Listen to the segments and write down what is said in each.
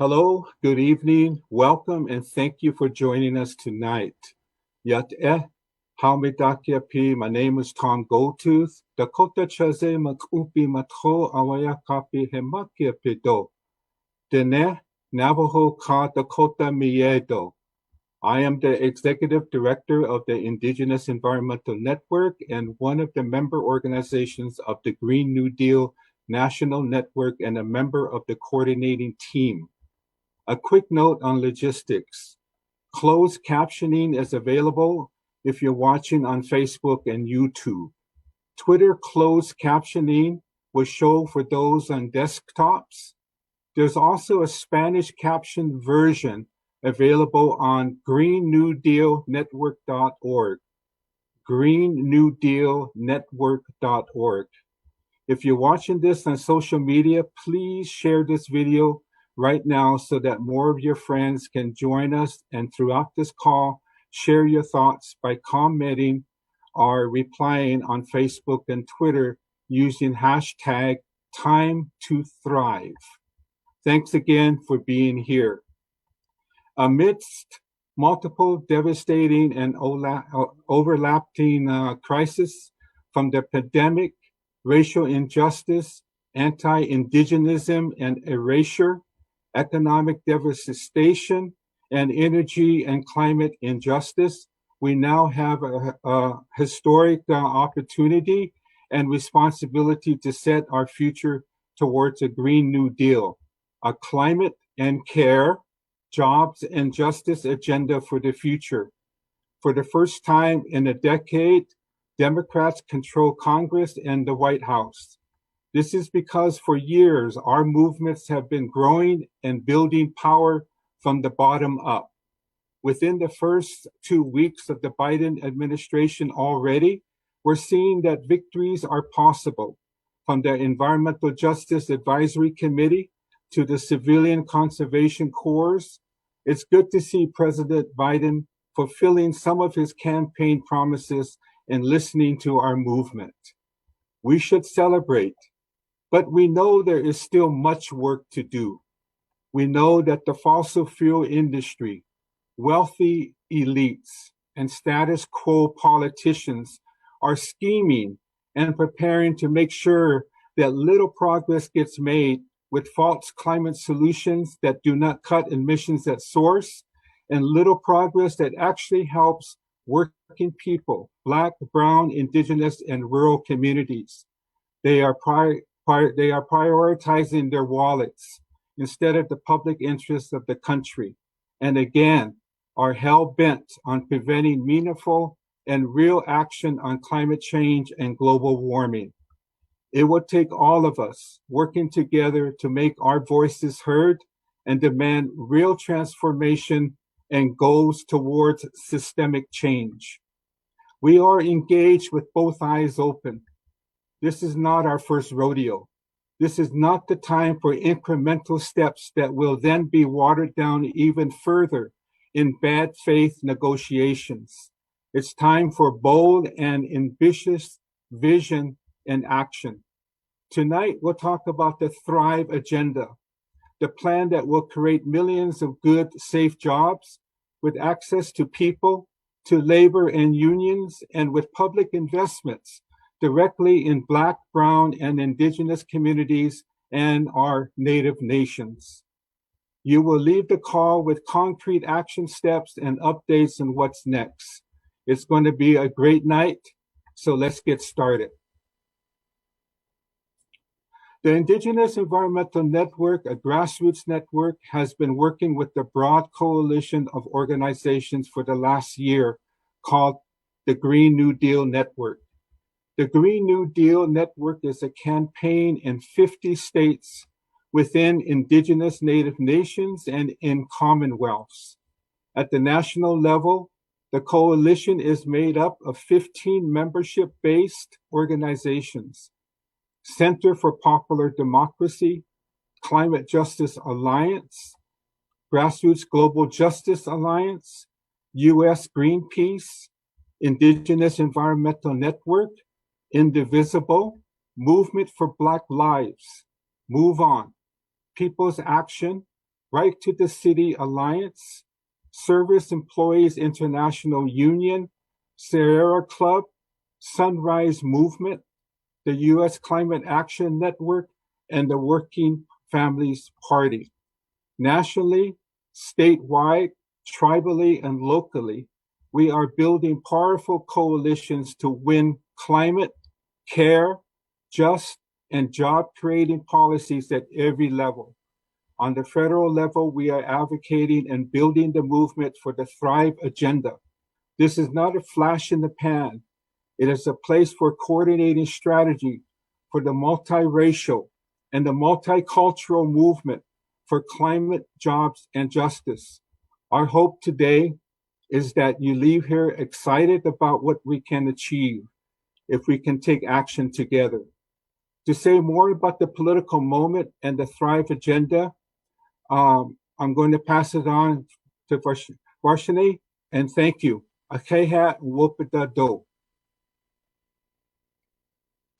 Hello, good evening, welcome, and thank you for joining us tonight. Yat Haumidakiapi, my name is Tom Goldtooth. Dakota Chaze Makupi Matho Awayakapi Hemakiapido. Dene Navajo Ka Dakota Miedo. I am the Executive Director of the Indigenous Environmental Network and one of the member organizations of the Green New Deal National Network and a member of the coordinating team. A quick note on logistics. Closed captioning is available if you're watching on Facebook and YouTube. Twitter closed captioning will show for those on desktops. There's also a Spanish caption version available on greennewdealnetwork.org. greennewdealnetwork.org. If you're watching this on social media, please share this video right now so that more of your friends can join us, and throughout this call, share your thoughts by commenting or replying on Facebook and Twitter using hashtag #TimeToThrive. Thanks again for being here. Amidst multiple devastating and overlapping crises from the pandemic, racial injustice, anti-indigenism and erasure, economic devastation, and energy and climate injustice, we now have a historic opportunity and responsibility to set our future towards a Green New Deal, a climate and care, jobs and justice agenda for the future. For the first time in a decade, Democrats control Congress and the White House. This is because for years, our movements have been growing and building power from the bottom up. Within the first 2 weeks of the Biden administration already, we're seeing that victories are possible, from the Environmental Justice Advisory Committee to the Civilian Conservation Corps. It's good to see President Biden fulfilling some of his campaign promises and listening to our movement. We should celebrate. But we know there is still much work to do. We know that the fossil fuel industry, wealthy elites, and status quo politicians are scheming and preparing to make sure that little progress gets made with false climate solutions that do not cut emissions at source, and little progress that actually helps working people, Black, Brown, Indigenous, and rural communities. They are prioritizing their wallets instead of the public interests of the country, and again, are hell-bent on preventing meaningful and real action on climate change and global warming. It will take all of us working together to make our voices heard and demand real transformation and goals towards systemic change. We are engaged with both eyes open. This is not our first rodeo. This is not the time for incremental steps that will then be watered down even further in bad faith negotiations. It's time for bold and ambitious vision and action. Tonight, we'll talk about the Thrive Agenda, the plan that will create millions of good, safe jobs with access to people, to labor and unions, and with public investments directly in Black, Brown, and Indigenous communities and our Native nations. You will leave the call with concrete action steps and updates on what's next. It's going to be a great night, so let's get started. The Indigenous Environmental Network, a grassroots network, has been working with the broad coalition of organizations for the last year called the Green New Deal Network. The Green New Deal Network is a campaign in 50 states within Indigenous Native nations and in commonwealths. At the national level, the coalition is made up of 15 membership-based organizations: Center for Popular Democracy, Climate Justice Alliance, Grassroots Global Justice Alliance, U.S. Greenpeace, Indigenous Environmental Network, Indivisible, Movement for Black Lives, Move On, People's Action, Right to the City Alliance, Service Employees International Union, Sierra Club, Sunrise Movement, the U.S. Climate Action Network, and the Working Families Party. Nationally, statewide, tribally, and locally, we are building powerful coalitions to win climate, care, just, and job-creating policies at every level. On the federal level, we are advocating and building the movement for the Thrive Agenda. This is not a flash in the pan. It is a place for coordinating strategy for the multiracial and the multicultural movement for climate, jobs, and justice. Our hope today is that you leave here excited about what we can achieve if we can take action together. To say more about the political moment and the Thrive Agenda, I'm going to pass it on to Varshini, and thank you. Akeha Wopita Do.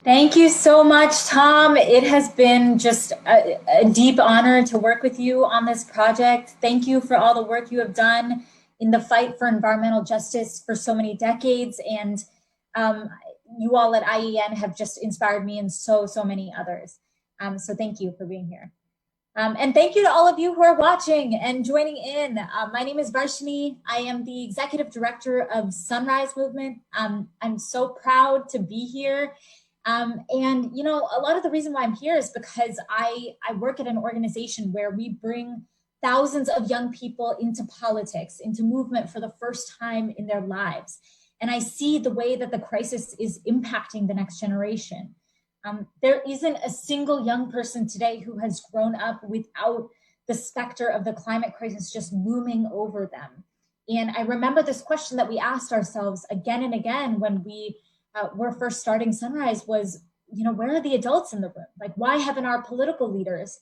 Thank you so much, Tom. It has been just a deep honor to work with you on this project. Thank you for all the work you have done in the fight for environmental justice for so many decades. And you all at IEN have just inspired me and so many others. So thank you for being here. And thank you to all of you who are watching and joining in. My name is Varshini. I am the Executive Director of Sunrise Movement. I'm so proud to be here. And, you know, a lot of the reason why I'm here is because I work at an organization where we bring thousands of young people into politics, into movement for the first time in their lives. And I see the way that the crisis is impacting the next generation. There isn't a single young person today who has grown up without the specter of the climate crisis just looming over them. And I remember this question that we asked ourselves again and again when we were first starting Sunrise was, you know, where are the adults in the room? Like, why haven't our political leaders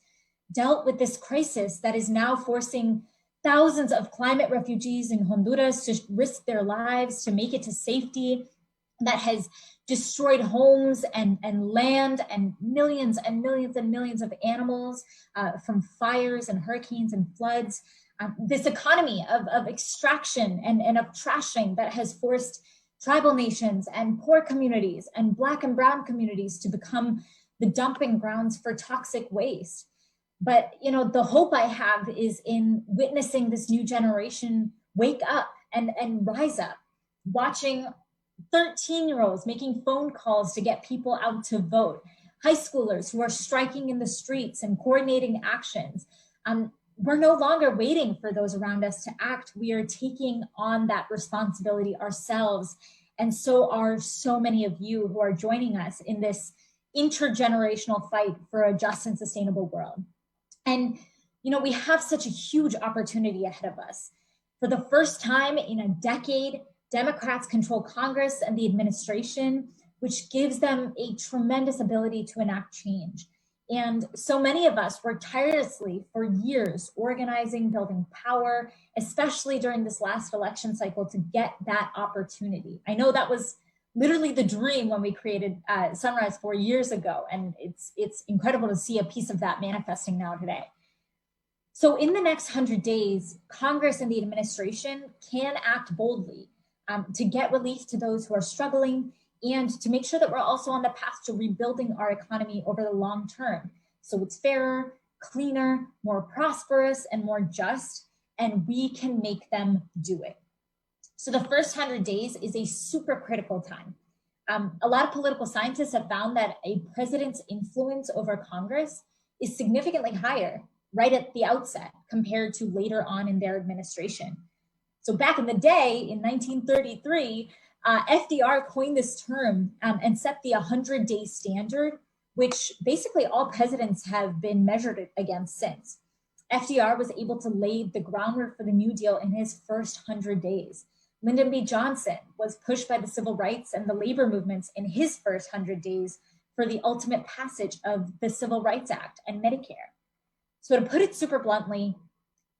dealt with this crisis that is now forcing thousands of climate refugees in Honduras to risk their lives to make it to safety, that has destroyed homes and land and millions of animals from fires and hurricanes and floods. This economy of extraction and of trashing that has forced tribal nations and poor communities and Black and brown communities to become the dumping grounds for toxic waste. But, you know, the hope I have is in witnessing this new generation wake up and rise up, watching 13-year-olds making phone calls to get people out to vote, high schoolers who are striking in the streets and coordinating actions. We're no longer waiting for those around us to act. We are taking on that responsibility ourselves. And so are so many of you who are joining us in this intergenerational fight for a just and sustainable world. And, you know, we have such a huge opportunity ahead of us. For the first time in a decade, Democrats control Congress and the administration, which gives them a tremendous ability to enact change. And so many of us worked tirelessly for years, organizing, building power, especially during this last election cycle, to get that opportunity. I know that was literally the dream when we created Sunrise 4 years ago, and it's incredible to see a piece of that manifesting now today. So in the next 100 days, Congress and the administration can act boldly to get relief to those who are struggling, and to make sure that we're also on the path to rebuilding our economy over the long term. So it's fairer, cleaner, more prosperous, and more just, and we can make them do it. So the first 100 days is a super critical time. A lot of political scientists have found that a president's influence over Congress is significantly higher right at the outset compared to later on in their administration. So back in the day, in 1933, FDR coined this term and set the 100-day standard, which basically all presidents have been measured against since. FDR was able to lay the groundwork for the New Deal in his first 100 days. Lyndon B. Johnson was pushed by the civil rights and the labor movements in his first 100 days for the ultimate passage of the Civil Rights Act and Medicare. So to put it super bluntly,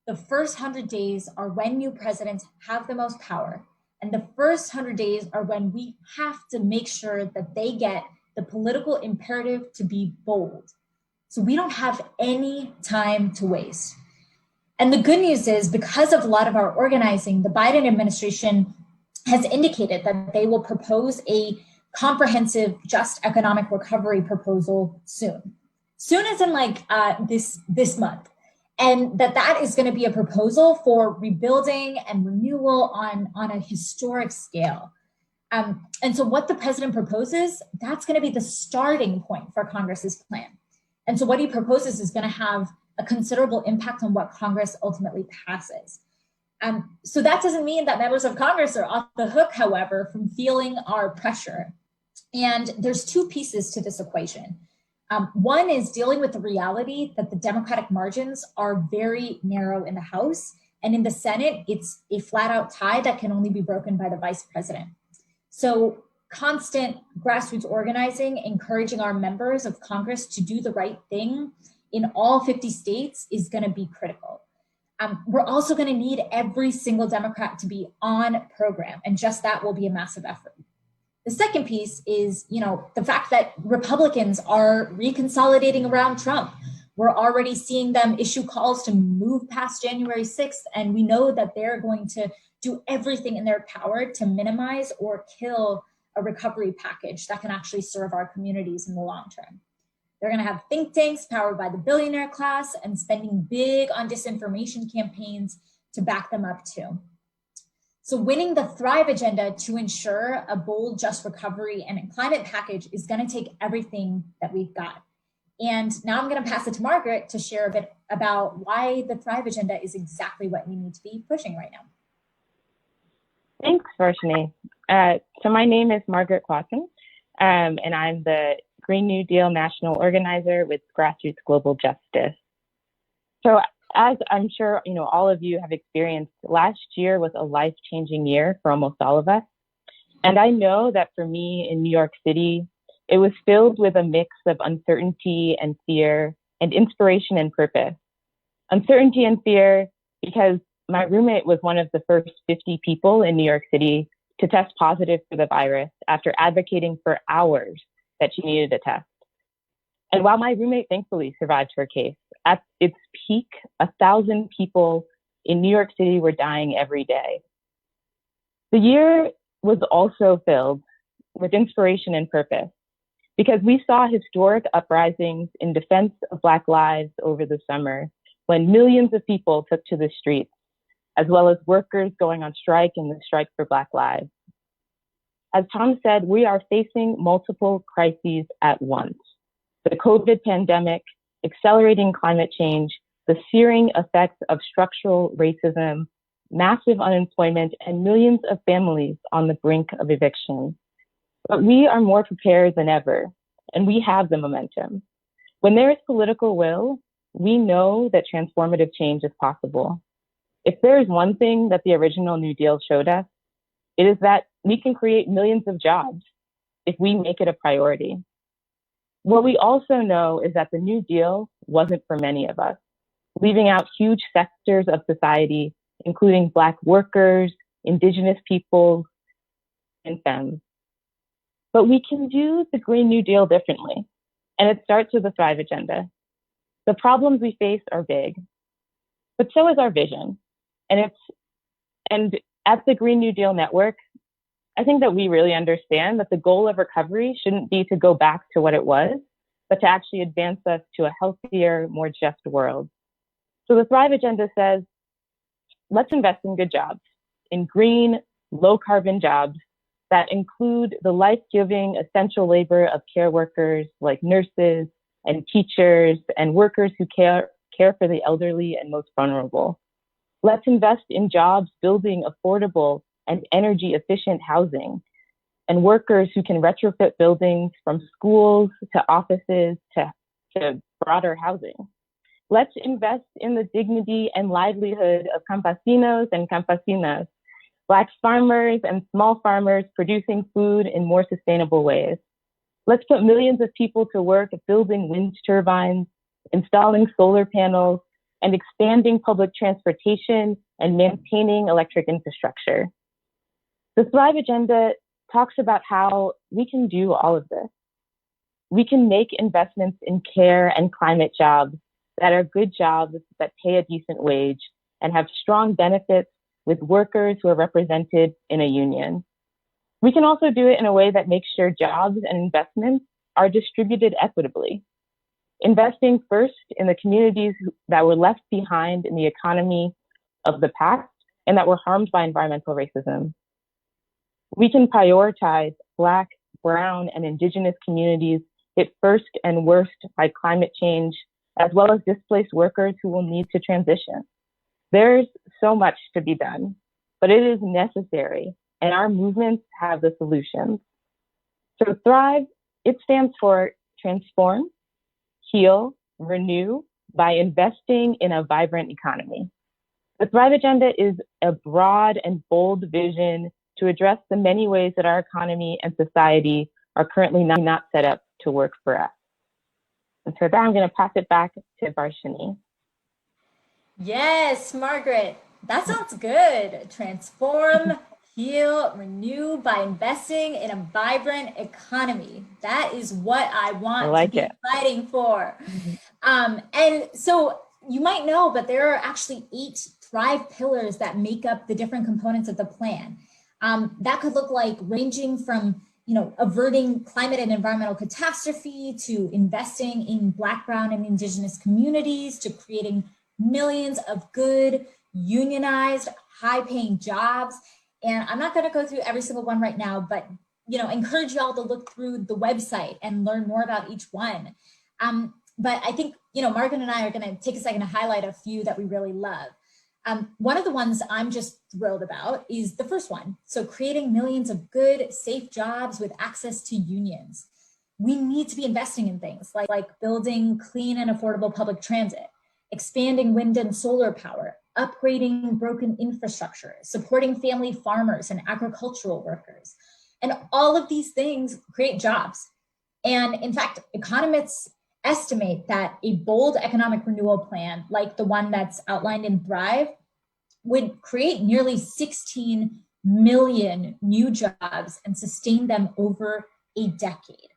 the first 100 days are when new presidents have the most power. And the first 100 days are when we have to make sure that they get the political imperative to be bold. So we don't have any time to waste. And the good news is, because of a lot of our organizing, the Biden administration has indicated that they will propose a comprehensive just economic recovery proposal soon. Soon as in like this month. And that is going to be a proposal for rebuilding and renewal on a historic scale. And so what the president proposes, that's going to be the starting point for Congress's plan. And so what he proposes is going to have a considerable impact on what Congress ultimately passes. So that doesn't mean that members of Congress are off the hook, however, from feeling our pressure. And there's two pieces to this equation. One is dealing with the reality that the Democratic margins are very narrow in the House, and in the Senate, it's a flat out tie that can only be broken by the vice president. So constant grassroots organizing, encouraging our members of Congress to do the right thing in all 50 states is going to be critical. We're also going to need every single Democrat to be on program, and just that will be a massive effort. The second piece is, the fact that Republicans are reconsolidating around Trump. We're already seeing them issue calls to move past January 6th, and we know that they're going to do everything in their power to minimize or kill a recovery package that can actually serve our communities in the long term. They're going to have think tanks powered by the billionaire class and spending big on disinformation campaigns to back them up too. So winning the Thrive agenda to ensure a bold, just recovery and climate package is going to take everything that we've got. And now I'm going to pass it to Margaret to share a bit about why the Thrive agenda is exactly what we need to be pushing right now. Thanks, Varshini. So my name is Margaret Quassen, and I'm the Green New Deal National Organizer with Grassroots Global Justice. So as I'm sure all of you have experienced, last year was a life-changing year for almost all of us. And I know that for me in New York City, it was filled with a mix of uncertainty and fear and inspiration and purpose. Uncertainty and fear because my roommate was one of the first 50 people in New York City to test positive for the virus after advocating for hours that she needed a test. And while my roommate thankfully survived her case, at its peak, 1,000 people in New York City were dying every day. The year was also filled with inspiration and purpose because we saw historic uprisings in defense of Black lives over the summer when millions of people took to the streets, as well as workers going on strike in the Strike for Black Lives. As Tom said, we are facing multiple crises at once. The COVID pandemic, accelerating climate change, the searing effects of structural racism, massive unemployment, and millions of families on the brink of eviction. But we are more prepared than ever, and we have the momentum. When there is political will, we know that transformative change is possible. If there is one thing that the original New Deal showed us, it is that we can create millions of jobs if we make it a priority. What we also know is that the New Deal wasn't for many of us, leaving out huge sectors of society, including Black workers, Indigenous peoples, and femmes. But we can do the Green New Deal differently, and it starts with the Thrive agenda. The problems we face are big, but so is our vision. And at the Green New Deal Network, I think that we really understand that the goal of recovery shouldn't be to go back to what it was, but to actually advance us to a healthier, more just world. So the Thrive agenda says, let's invest in good jobs, in green, low carbon jobs that include the life-giving essential labor of care workers like nurses and teachers and workers who care for the elderly and most vulnerable. Let's invest in jobs building affordable and energy efficient housing and workers who can retrofit buildings from schools to offices to broader housing. Let's invest in the dignity and livelihood of campesinos and campesinas, Black farmers and small farmers producing food in more sustainable ways. Let's put millions of people to work building wind turbines, installing solar panels, and expanding public transportation and maintaining electric infrastructure. The Thrive agenda talks about how we can do all of this. We can make investments in care and climate jobs that are good jobs that pay a decent wage and have strong benefits with workers who are represented in a union. We can also do it in a way that makes sure jobs and investments are distributed equitably. Investing first in the communities that were left behind in the economy of the past and that were harmed by environmental racism. We can prioritize Black, Brown, and Indigenous communities hit first and worst by climate change, as well as displaced workers who will need to transition. There's so much to be done, but it is necessary, and our movements have the solutions. So Thrive, it stands for transform, heal, renew by investing in a vibrant economy. The Thrive Agenda is a broad and bold vision to address the many ways that our economy and society are currently not set up to work for us. And so now I'm going to pass it back to Varshini. Yes, Margaret, that sounds good. Transform, heal, renew by investing in a vibrant economy. That is what I want to be fighting for. And so you might know, but there are actually 8 Thrive pillars that make up the different components of the plan. That could look like ranging from, averting climate and environmental catastrophe to investing in Black, Brown, and Indigenous communities to creating millions of good, unionized, high-paying jobs. And I'm not going to go through every single one right now, but encourage y'all to look through the website and learn more about each one. But I think Margaret and I are going to take a second to highlight a few that we really love. One of the ones I'm just thrilled about is the first one. So creating millions of good, safe jobs with access to unions. We need to be investing in things like building clean and affordable public transit, expanding wind and solar power, upgrading broken infrastructure, supporting family farmers and agricultural workers. And all of these things create jobs. And in fact, economists estimate that a bold economic renewal plan, like the one that's outlined in Thrive, would create nearly 16 million new jobs and sustain them over a decade.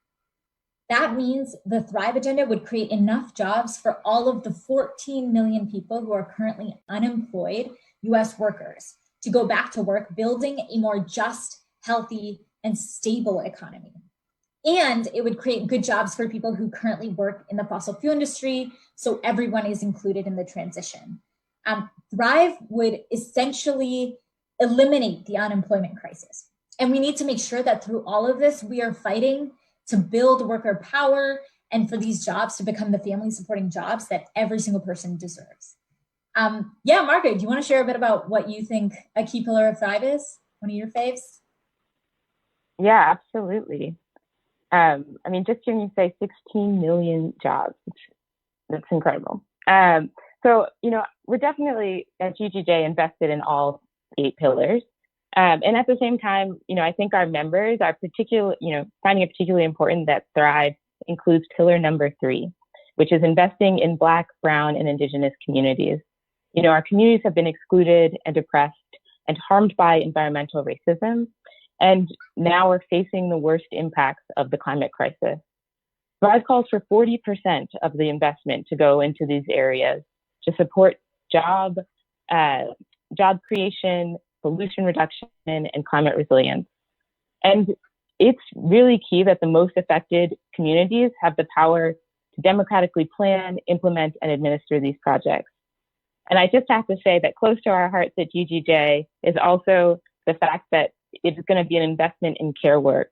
That means the Thrive Agenda would create enough jobs for all of the 14 million people who are currently unemployed US workers to go back to work, building a more just, healthy, and stable economy. And it would create good jobs for people who currently work in the fossil fuel industry, so everyone is included in the transition. Thrive would essentially eliminate the unemployment crisis. And we need to make sure that through all of this, we are fighting to build worker power and for these jobs to become the family supporting jobs that every single person deserves. Margaret, do you want to share a bit about what you think a key pillar of Thrive is? One of your faves? Yeah, absolutely. Just hearing you say 16 million jobs, that's incredible. So, we're definitely at GGJ invested in all 8 pillars. And at the same time, I think our members are finding it particularly important that Thrive includes pillar number 3, which is investing in Black, Brown, and Indigenous communities. Our communities have been excluded and oppressed and harmed by environmental racism. And now we're facing the worst impacts of the climate crisis. Thrive calls for 40% of the investment to go into these areas to support job creation, pollution reduction, and climate resilience. And it's really key that the most affected communities have the power to democratically plan, implement, and administer these projects. And I just have to say that close to our hearts at GGJ is also the fact that it's going to be an investment in care work.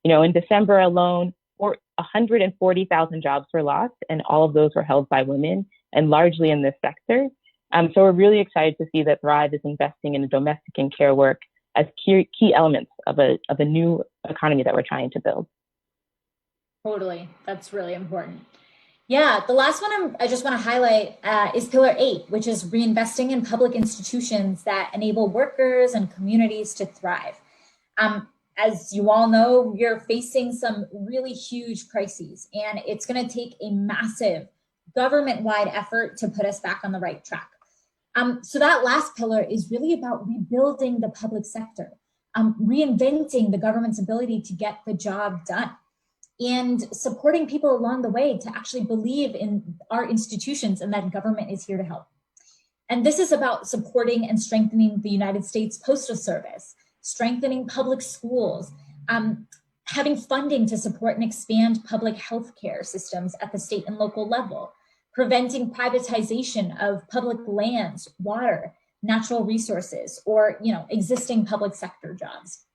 In December alone, 140,000 jobs were lost, and all of those were held by women, and largely in this sector. So we're really excited to see that Thrive is investing in domestic and care work as key elements of a new economy that we're trying to build. Totally, that's really important. Yeah, the last one I just want to highlight is pillar 8, which is reinvesting in public institutions that enable workers and communities to thrive. As you all know, we're facing some really huge crises, and it's going to take a massive government-wide effort to put us back on the right track. So that last pillar is really about rebuilding the public sector, reinventing the government's ability to get the job done. and supporting people along the way to actually believe in our institutions and that government is here to help. And this is about supporting and strengthening the United States Postal Service, strengthening public schools, having funding to support and expand public health care systems at the state and local level, preventing privatization of public lands, water, natural resources, or existing public sector jobs.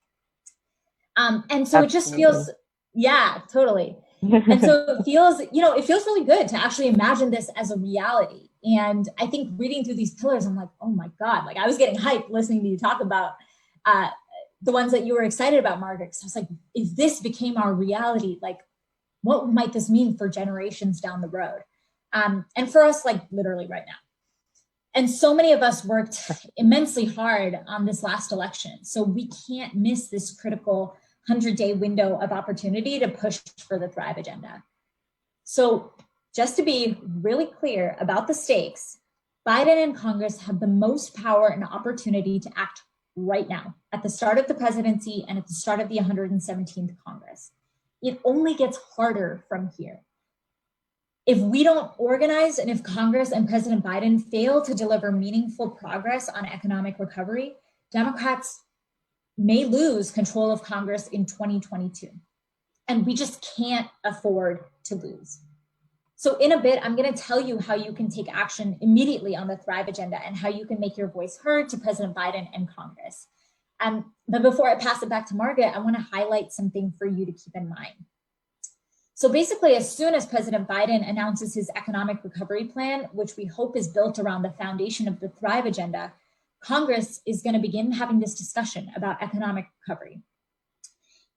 And so Absolutely. It just feels, yeah, totally. And so it feels really good to actually imagine this as a reality. And I think reading through these pillars, I'm like, oh my God, like I was getting hyped listening to you talk about the ones that you were excited about, Margaret. So I was like, if this became our reality, like what might this mean for generations down the road? And for us, like literally right now. And so many of us worked immensely hard on this last election. So we can't miss this critical 100-day window of opportunity to push for the Thrive agenda. So just to be really clear about the stakes, Biden and Congress have the most power and opportunity to act right now at the start of the presidency and at the start of the 117th Congress. It only gets harder from here. If we don't organize and if Congress and President Biden fail to deliver meaningful progress on economic recovery, Democrats may lose control of Congress in 2022. And we just can't afford to lose. So in a bit, I'm going to tell you how you can take action immediately on the Thrive agenda and how you can make your voice heard to President Biden and Congress. But before I pass it back to Margaret, I want to highlight something for you to keep in mind. So basically, as soon as President Biden announces his economic recovery plan, which we hope is built around the foundation of the Thrive agenda, Congress is going to begin having this discussion about economic recovery.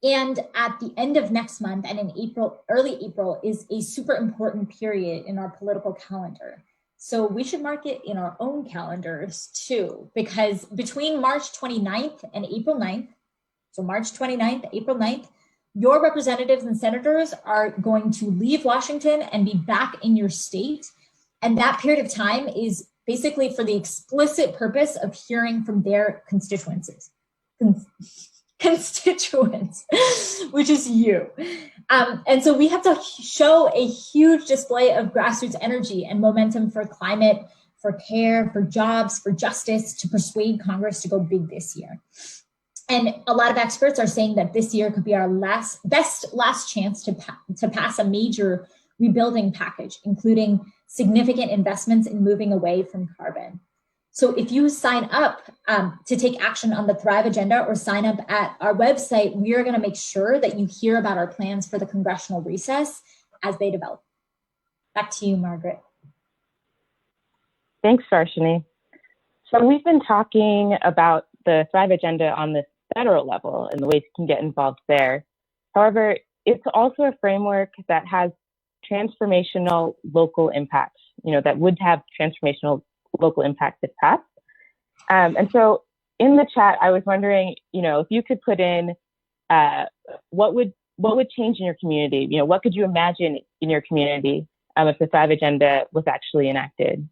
And at the end of next month and in April, early April, is a super important period in our political calendar. So we should mark it in our own calendars too, because between March 29th and April 9th, so March 29th, April 9th, your representatives and senators are going to leave Washington and be back in your state. And that period of time is basically for the explicit purpose of hearing from their constituents, which is you. And so we have to show a huge display of grassroots energy and momentum for climate, for care, for jobs, for justice, to persuade Congress to go big this year. And a lot of experts are saying that this year could be our best last chance to pass a major rebuilding package, including significant investments in moving away from carbon. So if you sign up to take action on the Thrive agenda or sign up at our website, we are going to make sure that you hear about our plans for the congressional recess as they develop. Back to you, Margaret. Thanks, Varshini. So we've been talking about the Thrive agenda on the federal level and the ways you can get involved there. However, it's also a framework that has transformational local impacts, that would have transformational local impact if passed. And so in the chat, I was wondering, if you could put in what would change in your community? What could you imagine in your community if the Thrive agenda was actually enacted?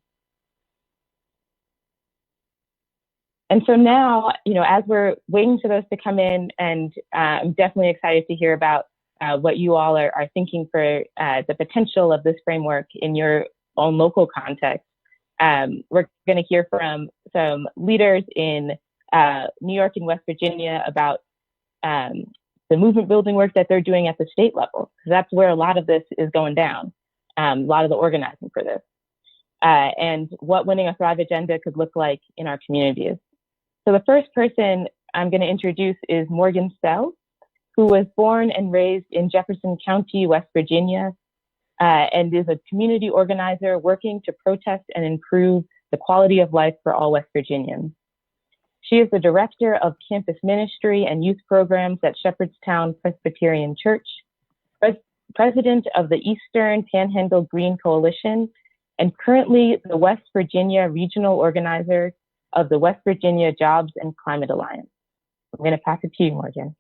And so now, as we're waiting for those to come in, and I'm definitely excited to hear about what you all are thinking for the potential of this framework in your own local context. We're going to hear from some leaders in New York and West Virginia about the movement building work that they're doing at the state level, because that's where a lot of this is going down, a lot of the organizing for this, and what winning a Thrive agenda could look like in our communities. So the first person I'm going to introduce is Morgan Sell, who was born and raised in Jefferson County, West Virginia, and is a community organizer working to protest and improve the quality of life for all West Virginians. She is the director of campus ministry and youth programs at Shepherdstown Presbyterian Church, president of the Eastern Panhandle Green Coalition, and currently the West Virginia regional organizer of the West Virginia Jobs and Climate Alliance. I'm going to pass it to you, Morgan.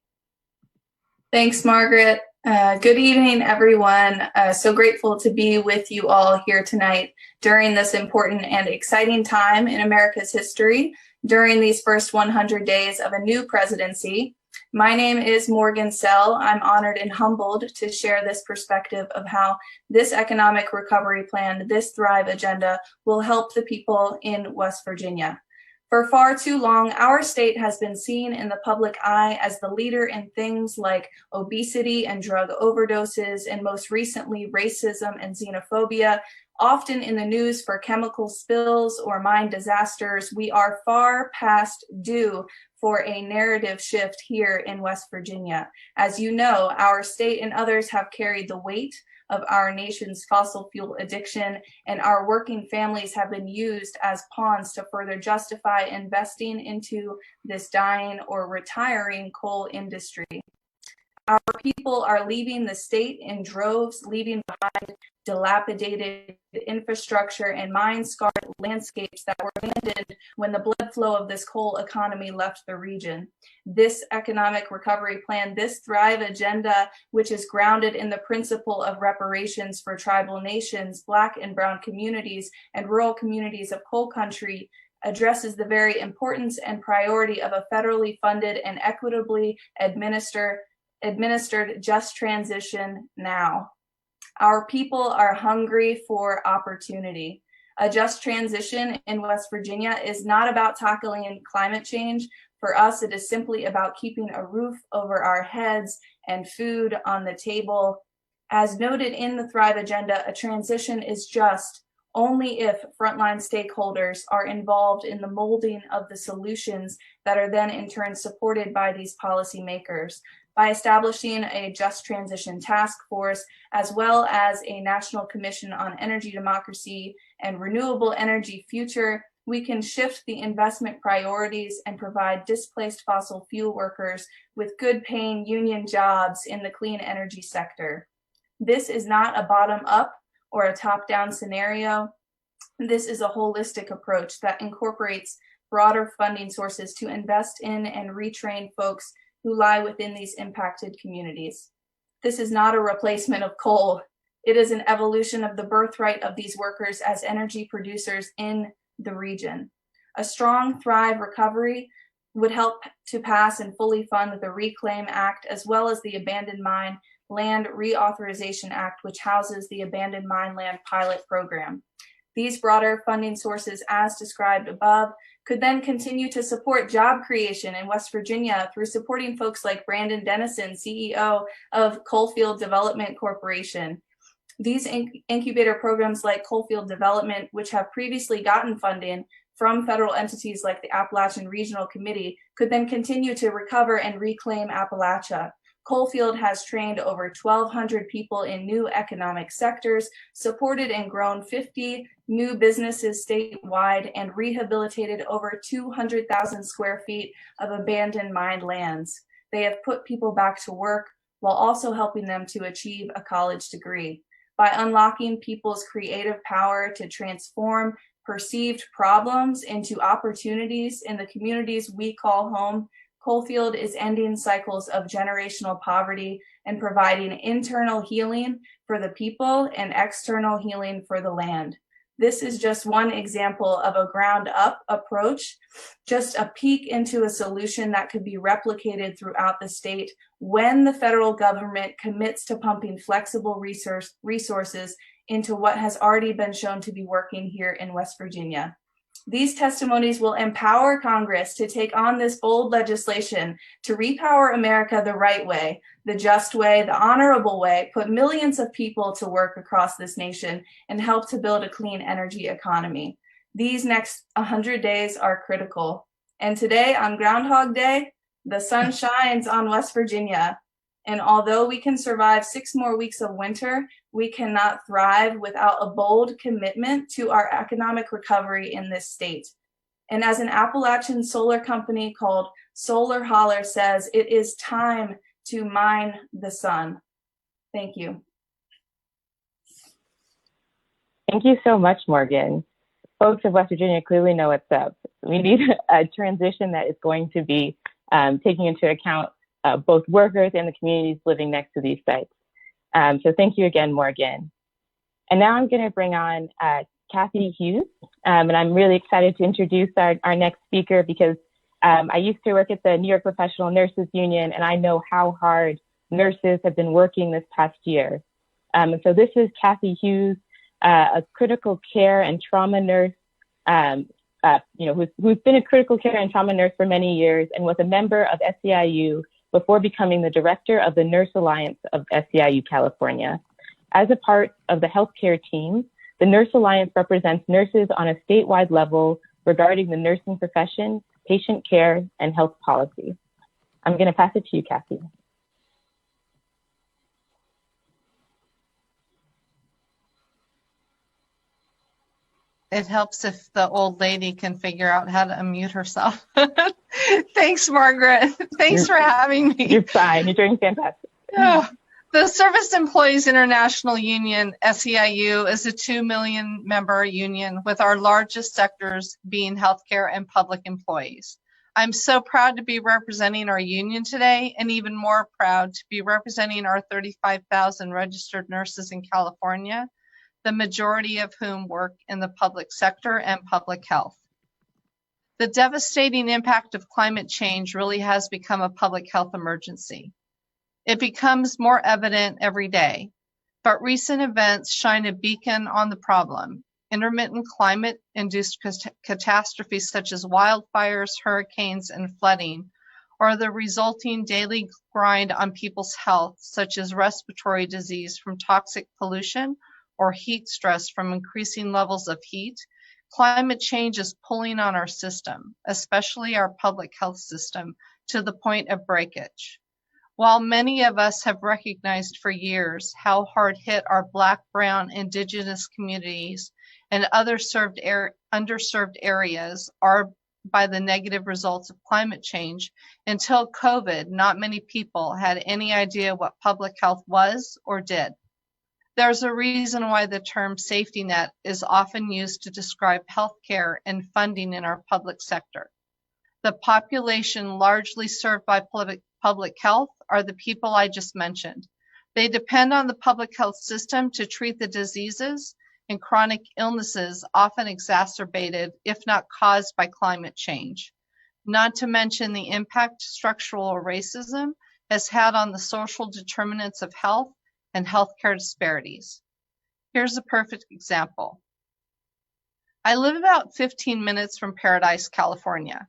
Thanks, Margaret. Good evening, everyone. So grateful to be with you all here tonight during this important and exciting time in America's history, during these first 100 days of a new presidency, My name is Morgan Sell. I'm honored and humbled to share this perspective of how this economic recovery plan, this Thrive agenda, will help the people in West Virginia. For far too long, our state has been seen in the public eye as the leader in things like obesity and drug overdoses, and most recently, racism and xenophobia. Often in the news for chemical spills or mine disasters, we are far past due for a narrative shift here in West Virginia. As you know, our state and others have carried the weight of our nation's fossil fuel addiction, and our working families have been used as pawns to further justify investing into this dying or retiring coal industry. Our people are leaving the state in droves, leaving behind dilapidated infrastructure and mine-scarred landscapes that were abandoned when the blood flow of this coal economy left the region. This economic recovery plan, this Thrive agenda, which is grounded in the principle of reparations for tribal nations, Black and Brown communities, and rural communities of coal country, addresses the very importance and priority of a federally funded and equitably administered just transition now. Our people are hungry for opportunity. A just transition in West Virginia is not about tackling climate change. For us, it is simply about keeping a roof over our heads and food on the table. As noted in the Thrive agenda, a transition is just only if frontline stakeholders are involved in the molding of the solutions that are then in turn supported by these policymakers. By establishing a Just Transition Task Force, as well as a National Commission on Energy Democracy and Renewable Energy Future, we can shift the investment priorities and provide displaced fossil fuel workers with good paying union jobs in the clean energy sector. This is not a bottom-up or a top-down scenario. This is a holistic approach that incorporates broader funding sources to invest in and retrain folks who lie within these impacted communities. This is not a replacement of coal. It is an evolution of the birthright of these workers as energy producers in the region. A strong Thrive recovery would help to pass and fully fund the Reclaim Act, as well as the Abandoned Mine Land Reauthorization Act, which houses the Abandoned Mine Land Pilot Program. These broader funding sources, as described above, could then continue to support job creation in West Virginia through supporting folks like Brandon Dennison, CEO of Coalfield Development Corporation. These incubator programs like Coalfield Development, which have previously gotten funding from federal entities like the Appalachian Regional Committee, could then continue to recover and reclaim Appalachia. Coalfield has trained over 1,200 people in new economic sectors, supported and grown 50 new businesses statewide, and rehabilitated over 200,000 square feet of abandoned mine lands. They have put people back to work while also helping them to achieve a college degree. By unlocking people's creative power to transform perceived problems into opportunities in the communities we call home, Coalfield is ending cycles of generational poverty and providing internal healing for the people and external healing for the land. This is just one example of a ground-up approach, just a peek into a solution that could be replicated throughout the state when the federal government commits to pumping flexible resources into what has already been shown to be working here in West Virginia. These testimonies will empower Congress to take on this bold legislation to repower America the right way, the just way, the honorable way, put millions of people to work across this nation, and help to build a clean energy economy. These next 100 days are critical. And today, on Groundhog Day, the sun shines on West Virginia. And although we can survive 6 more weeks of winter, we cannot thrive without a bold commitment to our economic recovery in this state. And as an Appalachian solar company called Solar Holler says, it is time to mine the sun. Thank you. Thank you so much, Morgan. Folks of West Virginia clearly know what's up. We need a transition that is going to be taking into account both workers and the communities living next to these sites. So thank you again, Morgan. And now I'm going to bring on Kathy Hughes, and I'm really excited to introduce our next speaker because I used to work at the New York Professional Nurses Union, and I know how hard nurses have been working this past year. And so this is Kathy Hughes, a critical care and trauma nurse, who's been a critical care and trauma nurse for many years and was a member of SEIU before becoming the director of the Nurse Alliance of SEIU California. As a part of the healthcare team, the Nurse Alliance represents nurses on a statewide level regarding the nursing profession, patient care, and health policy. I'm going to pass it to you, Kathy. It helps if the old lady can figure out how to unmute herself. Thanks, Margaret. Thanks for having me. You're fine. You're doing fantastic. Yeah. The Service Employees International Union, SEIU, is a 2 million member union with our largest sectors being healthcare and public employees. I'm so proud to be representing our union today, and even more proud to be representing our 35,000 registered nurses in California, the majority of whom work in the public sector and public health. The devastating impact of climate change really has become a public health emergency. It becomes more evident every day, but recent events shine a beacon on the problem. Intermittent climate-induced catastrophes such as wildfires, hurricanes, and flooding, or the resulting daily grind on people's health, such as respiratory disease from toxic pollution or heat stress from increasing levels of heat. Climate change is pulling on our system, especially our public health system, to the point of breakage. While many of us have recognized for years how hard hit our Black, Brown, Indigenous communities and other underserved areas are by the negative results of climate change, until COVID, not many people had any idea what public health was or did. There's a reason why the term safety net is often used to describe healthcare and funding in our public sector. The population largely served by public health are the people I just mentioned. They depend on the public health system to treat the diseases and chronic illnesses often exacerbated, if not caused, by climate change. Not to mention the impact structural racism has had on the social determinants of health and healthcare disparities. Here's a perfect example. I live about 15 minutes from Paradise, California.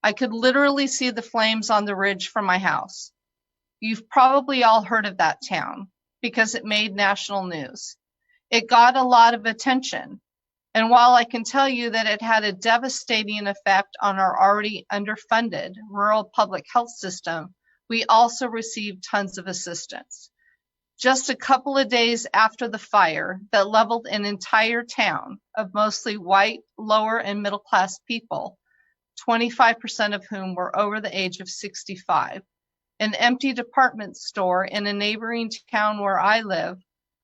I could literally see the flames on the ridge from my house. You've probably all heard of that town because it made national news. It got a lot of attention. And while I can tell you that it had a devastating effect on our already underfunded rural public health system, we also received tons of assistance. Just a couple of days after the fire that leveled an entire town of mostly white, lower and middle class people, 25% of whom were over the age of 65, an empty department store in a neighboring town where I live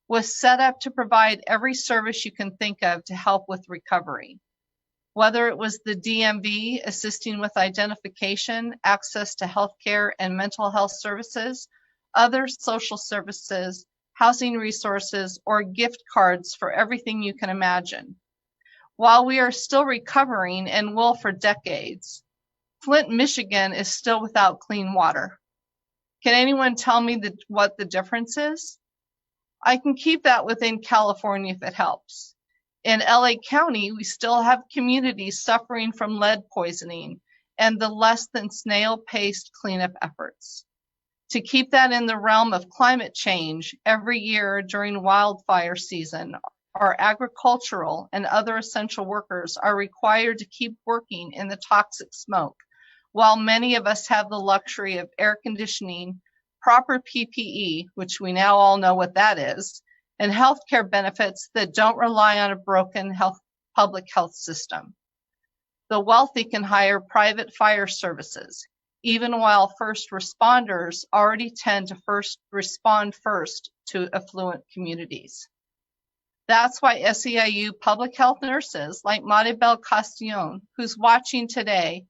was set up to provide every service you can think of to help with recovery. Whether it was the DMV assisting with identification, access to healthcare and mental health services, other social services, housing resources, or gift cards for everything you can imagine. While we are still recovering and will for decades, Flint, Michigan is still without clean water. Can anyone tell me what the difference is? I can keep that within California if it helps. In LA County, we still have communities suffering from lead poisoning and the less than snail-paced cleanup efforts. To keep that in the realm of climate change, every year during wildfire season, our agricultural and other essential workers are required to keep working in the toxic smoke, while many of us have the luxury of air conditioning, proper PPE, which we now all know what that is, and healthcare benefits that don't rely on a broken public health system. The wealthy can hire private fire services, even while first responders already tend to respond first to affluent communities. That's why SEIU public health nurses like Maribel Castillon, who's watching today,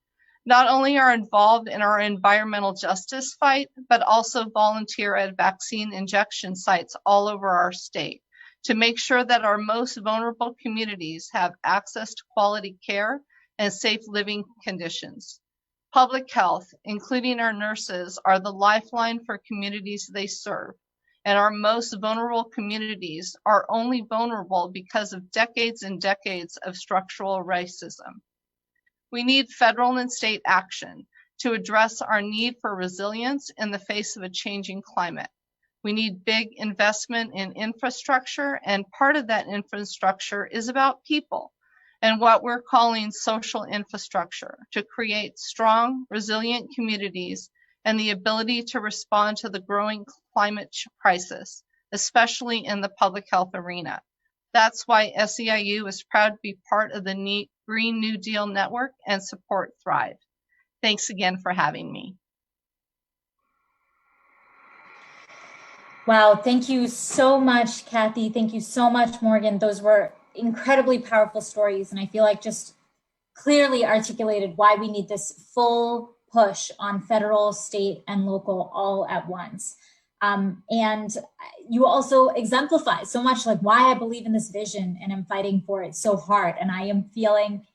not only are involved in our environmental justice fight, but also volunteer at vaccine injection sites all over our state to make sure that our most vulnerable communities have access to quality care and safe living conditions. Public health, including our nurses, are the lifeline for communities they serve, and our most vulnerable communities are only vulnerable because of decades and decades of structural racism. We need federal and state action to address our need for resilience in the face of a changing climate. We need big investment in infrastructure, and part of that infrastructure is about people and what we're calling social infrastructure to create strong, resilient communities and the ability to respond to the growing climate crisis, especially in the public health arena. That's why SEIU is proud to be part of the Green New Deal Network and support Thrive. Thanks again for having me. Wow, thank you so much, Kathy. Thank you so much, Morgan. Those were incredibly powerful stories, and I feel like just clearly articulated why we need this full push on federal, state, and local all at once. And you also exemplify so much like why I believe in this vision and I'm fighting for it so hard. And I am feeling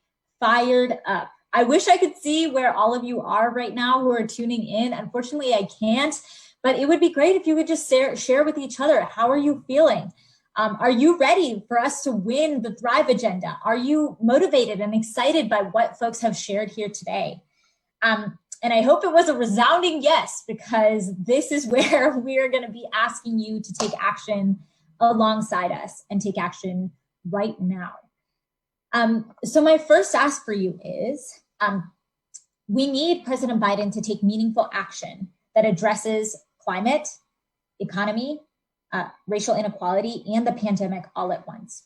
fired up. I wish I could see where all of you are right now who are tuning in. Unfortunately, I can't, but it would be great if you could just share with each other. How are you feeling? Are you ready for us to win the Thrive agenda? Are you motivated and excited by what folks have shared here today? And I hope it was a resounding yes, because this is where we are going to be asking you to take action alongside us and take action right now. So my first ask for you is, we need President Biden to take meaningful action that addresses climate, economy, racial inequality, and the pandemic all at once.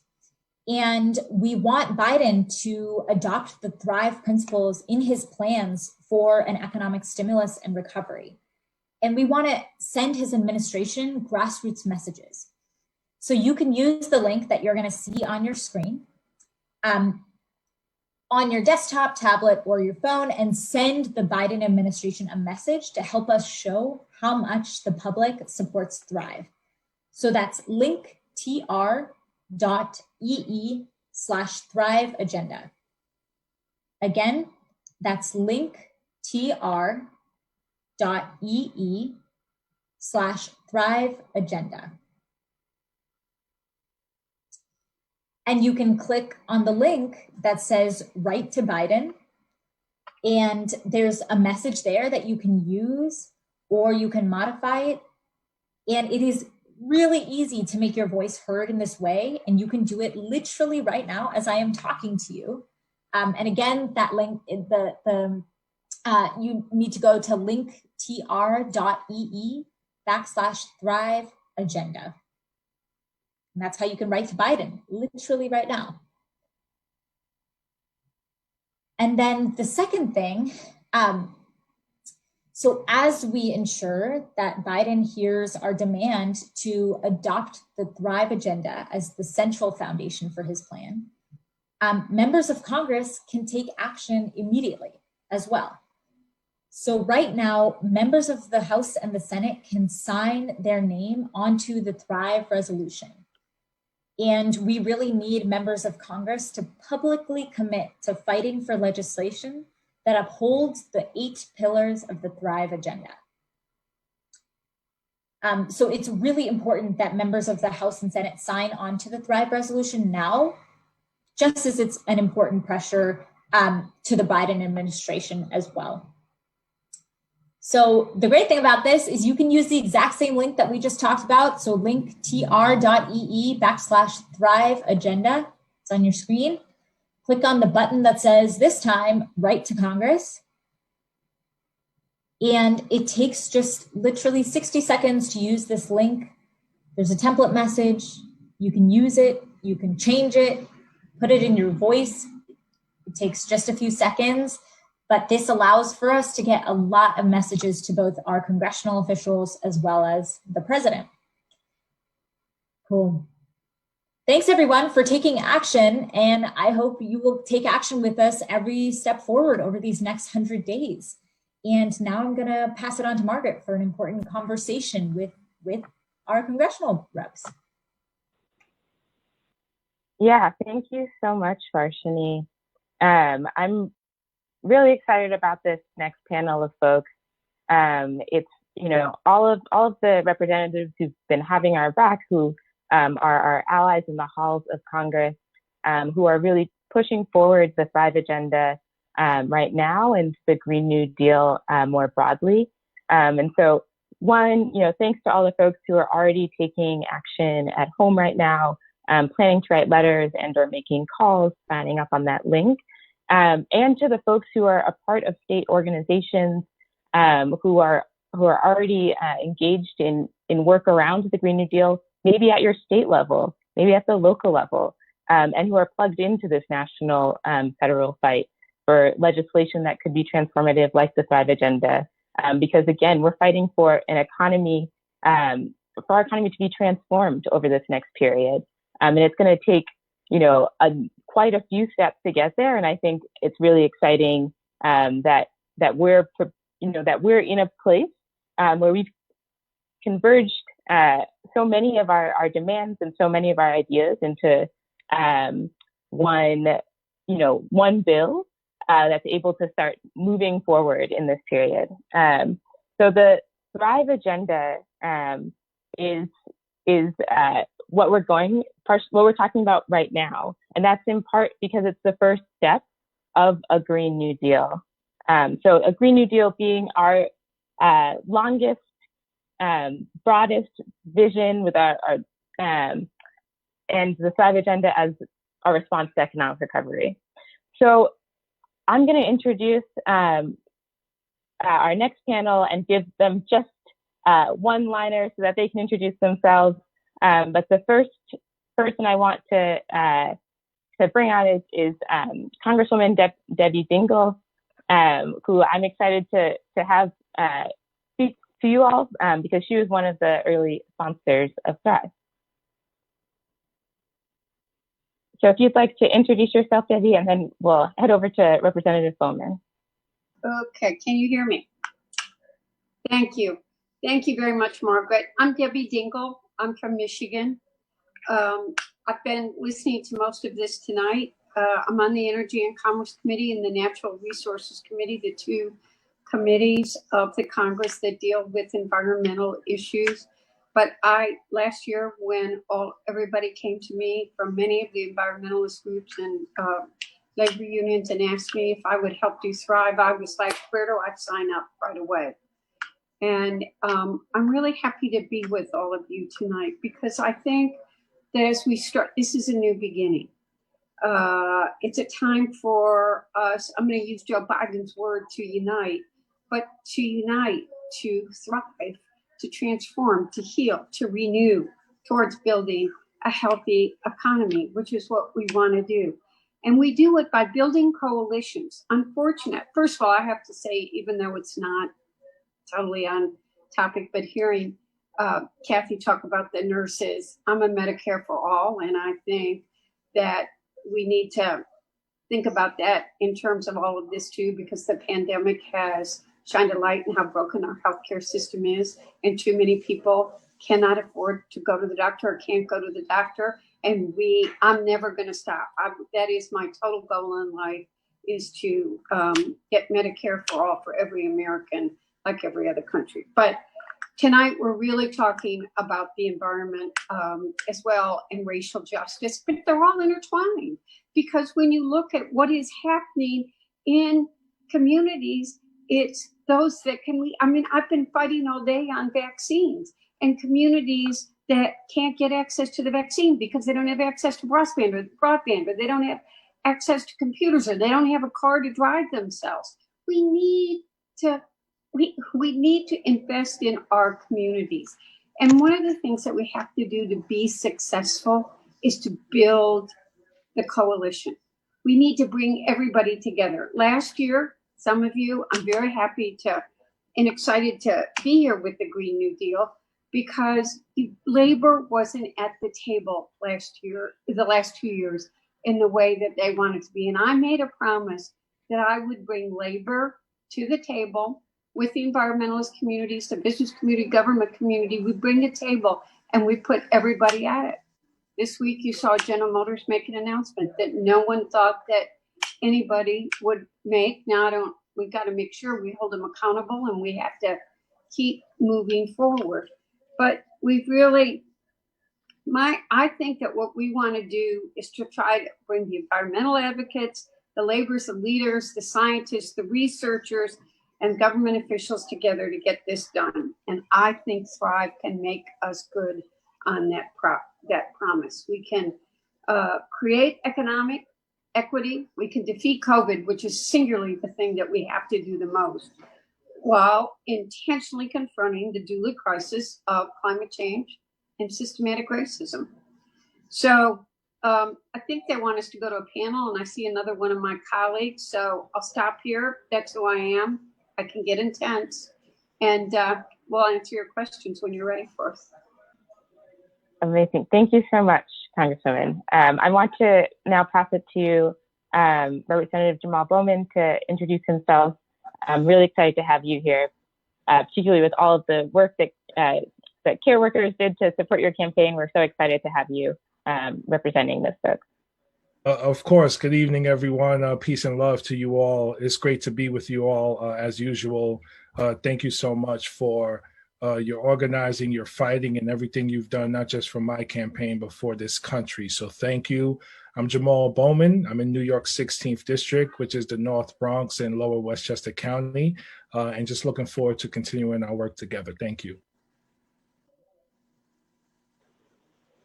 And we want Biden to adopt the Thrive principles in his plans for an economic stimulus and recovery. And we want to send his administration grassroots messages. So you can use the link that you're going to see on your screen on your desktop, tablet, or your phone, and send the Biden administration a message to help us show how much the public supports Thrive. So that's linktr.ee/Thrive agenda. Again, that's linktr.ee/Thrive agenda. And you can click on the link that says Write to Biden. And there's a message there that you can use or you can modify it. And it is really easy to make your voice heard in this way. And you can do it literally right now as I am talking to you. And again, that link, you need to go to linktr.ee/Thrive agenda. And that's how you can write to Biden, literally right now. And then the second thing, so as we ensure that Biden hears our demand to adopt the Thrive agenda as the central foundation for his plan, members of Congress can take action immediately as well. So right now, members of the House and the Senate can sign their name onto the Thrive resolution. And we really need members of Congress to publicly commit to fighting for legislation that upholds the 8 pillars of the Thrive agenda. So it's really important that members of the House and Senate sign on to the Thrive resolution now, just as it's an important pressure to the Biden administration as well. So the great thing about this is you can use the exact same link that we just talked about. So linktr.ee/Thrive agenda. It's on your screen. Click on the button that says this time, Write to Congress. And it takes just literally 60 seconds to use this link. There's a template message. You can use it. You can change it, put it in your voice. It takes just a few seconds. But this allows for us to get a lot of messages to both our congressional officials as well as the president. Cool. Thanks everyone for taking action. And I hope you will take action with us every step forward over these next 100 days. And now I'm gonna pass it on to Margaret for an important conversation with our congressional reps. Yeah, thank you so much, Varshini. I'm really excited about this next panel of folks. It's, all of the representatives who've been having our back, who are our allies in the halls of Congress, who are really pushing forward the Thrive agenda right now and the Green New Deal more broadly. And so thanks to all the folks who are already taking action at home right now, planning to write letters and or making calls, signing up on that link. And to the folks who are a part of state organizations who are already engaged in work around the Green New Deal, maybe at your state level, maybe at the local level, and who are plugged into this national federal fight for legislation that could be transformative, like the Thrive agenda. Because again, we're fighting for an economy, for our economy to be transformed over this next period. And it's going to take, quite a few steps to get there. And I think it's really exciting that we're in a place where we've converged so many of our demands and so many of our ideas into one bill that's able to start moving forward in this period. So the Thrive agenda is what we're talking about right now, and that's in part because it's the first step of a Green New Deal. So a Green New Deal being our longest, broadest vision with our and the Thrive agenda as our response to economic recovery. So I'm going to introduce our next panel and give them just one-liner so that they can introduce themselves. But the first person I want to bring on is Congresswoman Debbie Dingell, who I'm excited to have speak to you all because she was one of the early sponsors of Thrive. So if you'd like to introduce yourself, Debbie, and then we'll head over to Representative Bowman. Okay, can you hear me? Thank you. Thank you very much, Margaret. I'm Debbie Dingell. I'm from Michigan. I've been listening to most of this tonight. I'm on the Energy and Commerce Committee and the Natural Resources Committee, the two committees of the Congress that deal with environmental issues. But last year, when everybody came to me from many of the environmentalist groups and labor unions and asked me if I would help do Thrive, I was like, where do I sign up right away? And I'm really happy to be with all of you tonight because I think that as we start, this is a new beginning. It's a time for us, I'm going to use Joe Biden's word, to unite, but to unite, to thrive, to transform, to heal, to renew towards building a healthy economy, which is what we want to do. And we do it by building coalitions. First of all, I have to say, even though it's not totally on topic, but hearing Kathy talk about the nurses, I'm a Medicare for All, and I think that we need to think about that in terms of all of this too, because the pandemic has shined a light on how broken our healthcare system is, and too many people cannot afford to go to the doctor or can't go to the doctor. And I'm never going to stop. That is my total goal in life, is to get Medicare for all for every American, like every other country. But tonight we're really talking about the environment as well, and racial justice, but they're all intertwined, because when you look at what is happening in communities, it's those that I've been fighting all day on vaccines, and communities that can't get access to the vaccine because they don't have access to broadband, or they don't have access to computers, or they don't have a car to drive themselves. We need to invest in our communities. And one of the things that we have to do to be successful is to build the coalition. We need to bring everybody together. Last year, some of you, I'm very happy and excited to be here with the Green New Deal, because labor wasn't at the table the last 2 years in the way that they wanted to be. And I made a promise that I would bring labor to the table with the environmentalist communities, the business community, government community. We bring the table and we put everybody at it. This week you saw General Motors make an announcement that no one thought that anybody would make. Now, we've got to make sure we hold them accountable, and we have to keep moving forward. But we've really, I think that what we want to do is to try to bring the environmental advocates, the laborers and leaders, the scientists, the researchers, and government officials together to get this done. And I think Thrive can make us good on that promise. We can create economic equity. We can defeat COVID, which is singularly the thing that we have to do the most, while intentionally confronting the dual crisis of climate change and systematic racism. So I think they want us to go to a panel, and I see another one of my colleagues. So I'll stop here. That's who I am. I can get intense, and we'll answer your questions when you're ready for us. Amazing. Thank you so much, Congresswoman. I want to now pass it to Representative Jamal Bowman to introduce himself. I'm really excited to have you here, particularly with all of the work that care workers did to support your campaign. We're so excited to have you representing this folks. Of course. Good evening, everyone. Peace and love to you all. It's great to be with you all as usual. Thank you so much for your organizing, your fighting, and everything you've done, not just for my campaign, but for this country. So thank you. I'm Jamal Bowman. I'm in New York's 16th District, which is the North Bronx and Lower Westchester County, and just looking forward to continuing our work together. Thank you.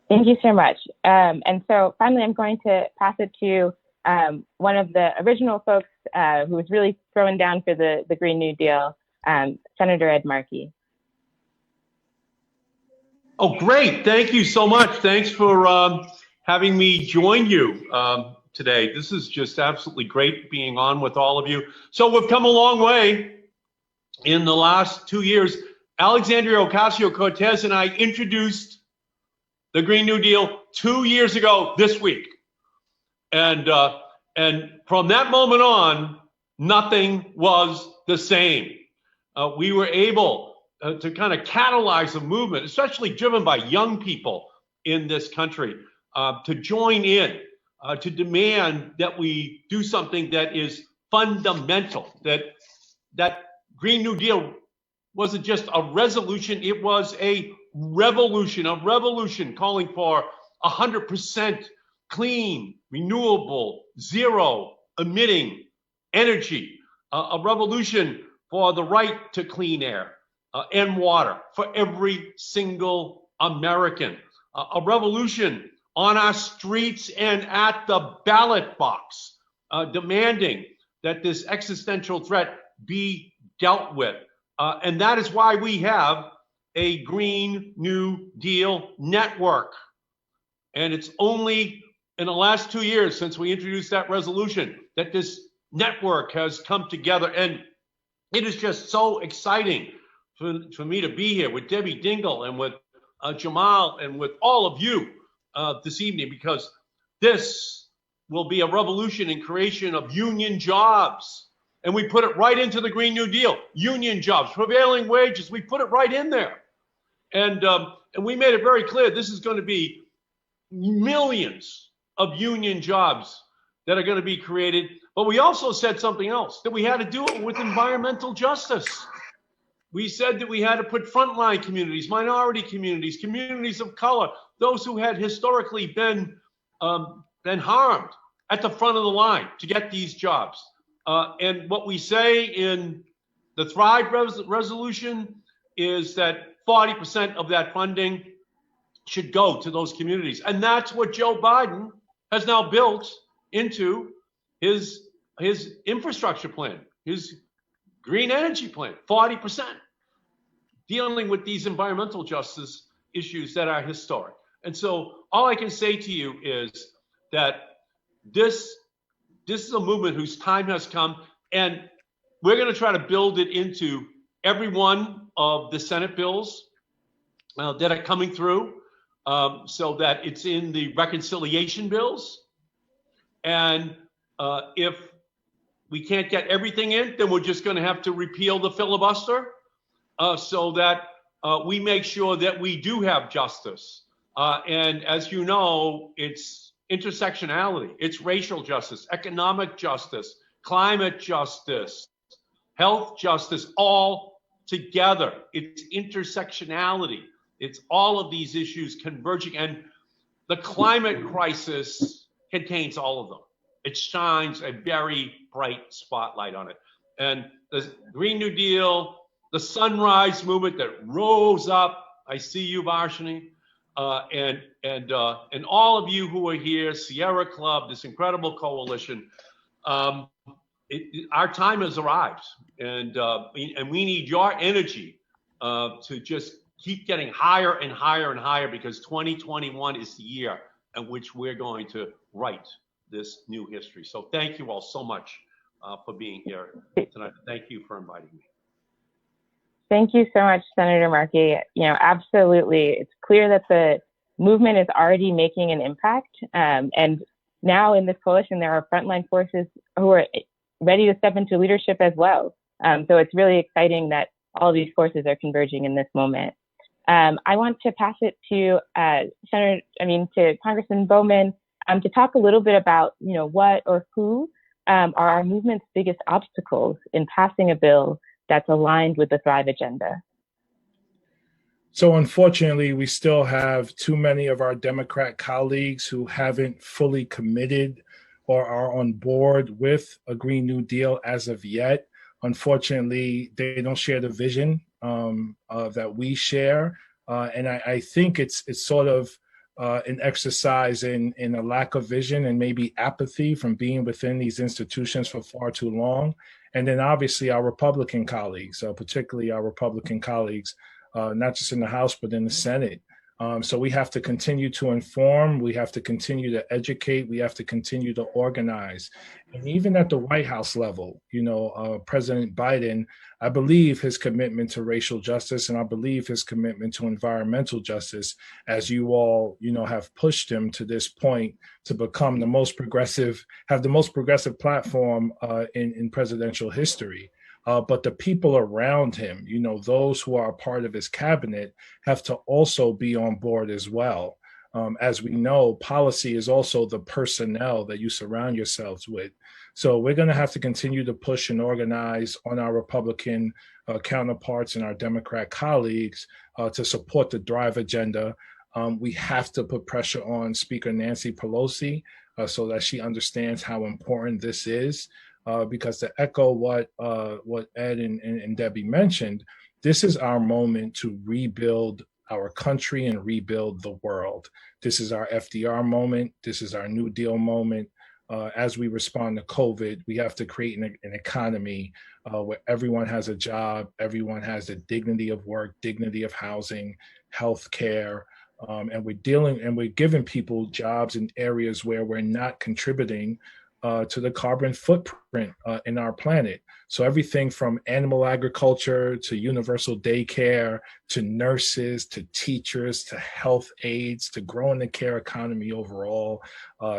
Thank you so much. And so finally, I'm going to pass it to one of the original folks who was really throwing down for the Green New Deal, Senator Ed Markey. Oh, great. Thank you so much. Thanks for having me join you today. This is just absolutely great being on with all of you. So we've come a long way in the last 2 years. Alexandria Ocasio-Cortez and I introduced the Green New Deal 2 years ago this week. And from that moment on, nothing was the same. We were able to kind of catalyze a movement, especially driven by young people in this country, to join in, to demand that we do something that is fundamental, that Green New Deal wasn't just a resolution, it was a revolution calling for 100% clean, renewable, zero emitting energy, a revolution for the right to clean air and water for every single American, a revolution on our streets and at the ballot box, demanding that this existential threat be dealt with. And that is why we have a Green New Deal network. And it's only in the last 2 years since we introduced that resolution that this network has come together. And it is just so exciting for me to be here with Debbie Dingell and with Jamal and with all of you this evening, because this will be a revolution in creation of union jobs. And we put it right into the Green New Deal. Union jobs, prevailing wages, we put it right in there. And we made it very clear this is going to be millions of union jobs that are going to be created. But we also said something else, that we had to do it with environmental justice. We said that we had to put frontline communities, minority communities, communities of color, those who had historically been harmed at the front of the line to get these jobs. And what we say in the Thrive resolution is that 40% of that funding should go to those communities. And that's what Joe Biden has now built into his infrastructure plan, his green energy plan, 40%, dealing with these environmental justice issues that are historic. And so all I can say to you is that this is a movement whose time has come, and we're going to try to build it into every one of the Senate bills that are coming through, so that it's in the reconciliation bills. And if we can't get everything in, then we're just going to have to repeal the filibuster, so that we make sure that we do have justice. And as you know, it's intersectionality. It's racial justice, economic justice, climate justice, health justice, all together. It's intersectionality. It's all of these issues converging, and the climate crisis contains all of them. It shines a very bright spotlight on it. And the Green New Deal, the Sunrise Movement that rose up, I see you, Varshini, and all of you who are here, Sierra Club, this incredible coalition. Our time has arrived, and we need your energy to just keep getting higher and higher and higher, because 2021 is the year in which we're going to write this new history. So thank you all so much for being here tonight. Thank you for inviting me. Thank you so much, Senator Markey. Absolutely. It's clear that the movement is already making an impact. And now in this coalition, there are frontline forces who are ready to step into leadership as well. So it's really exciting that all these forces are converging in this moment. I want to pass it to to Congressman Bowman to talk a little bit about, what or who are our movement's biggest obstacles in passing a bill that's aligned with the Thrive agenda. So unfortunately, we still have too many of our Democrat colleagues who haven't fully committed or are on board with a Green New Deal as of yet. Unfortunately, they don't share the vision that we share. And I think it's sort of an exercise in a lack of vision and maybe apathy from being within these institutions for far too long. And then obviously our Republican colleagues, particularly our Republican colleagues, not just in the House, but in the Senate. So we have to continue to inform, we have to continue to educate, we have to continue to organize. And even at the White House level, President Biden, I believe his commitment to racial justice, and I believe his commitment to environmental justice, as you all, have pushed him to this point to become the most progressive, have the most progressive platform in presidential history. But the people around him, those who are a part of his cabinet, have to also be on board as well. As we know, policy is also the personnel that you surround yourselves with. So we're going to have to continue to push and organize on our Republican counterparts and our Democrat colleagues to support the Thrive agenda. We have to put pressure on Speaker Nancy Pelosi so that she understands how important this is. Because to echo what Ed and Debbie mentioned, this is our moment to rebuild our country and rebuild the world. This is our FDR moment. This is our New Deal moment. As we respond to COVID, we have to create an economy where everyone has a job, everyone has the dignity of work, dignity of housing, health care, and we're giving people jobs in areas where we're not contributing to the carbon footprint in our planet. So everything from animal agriculture to universal daycare, to nurses, to teachers, to health aides, to growing the care economy overall,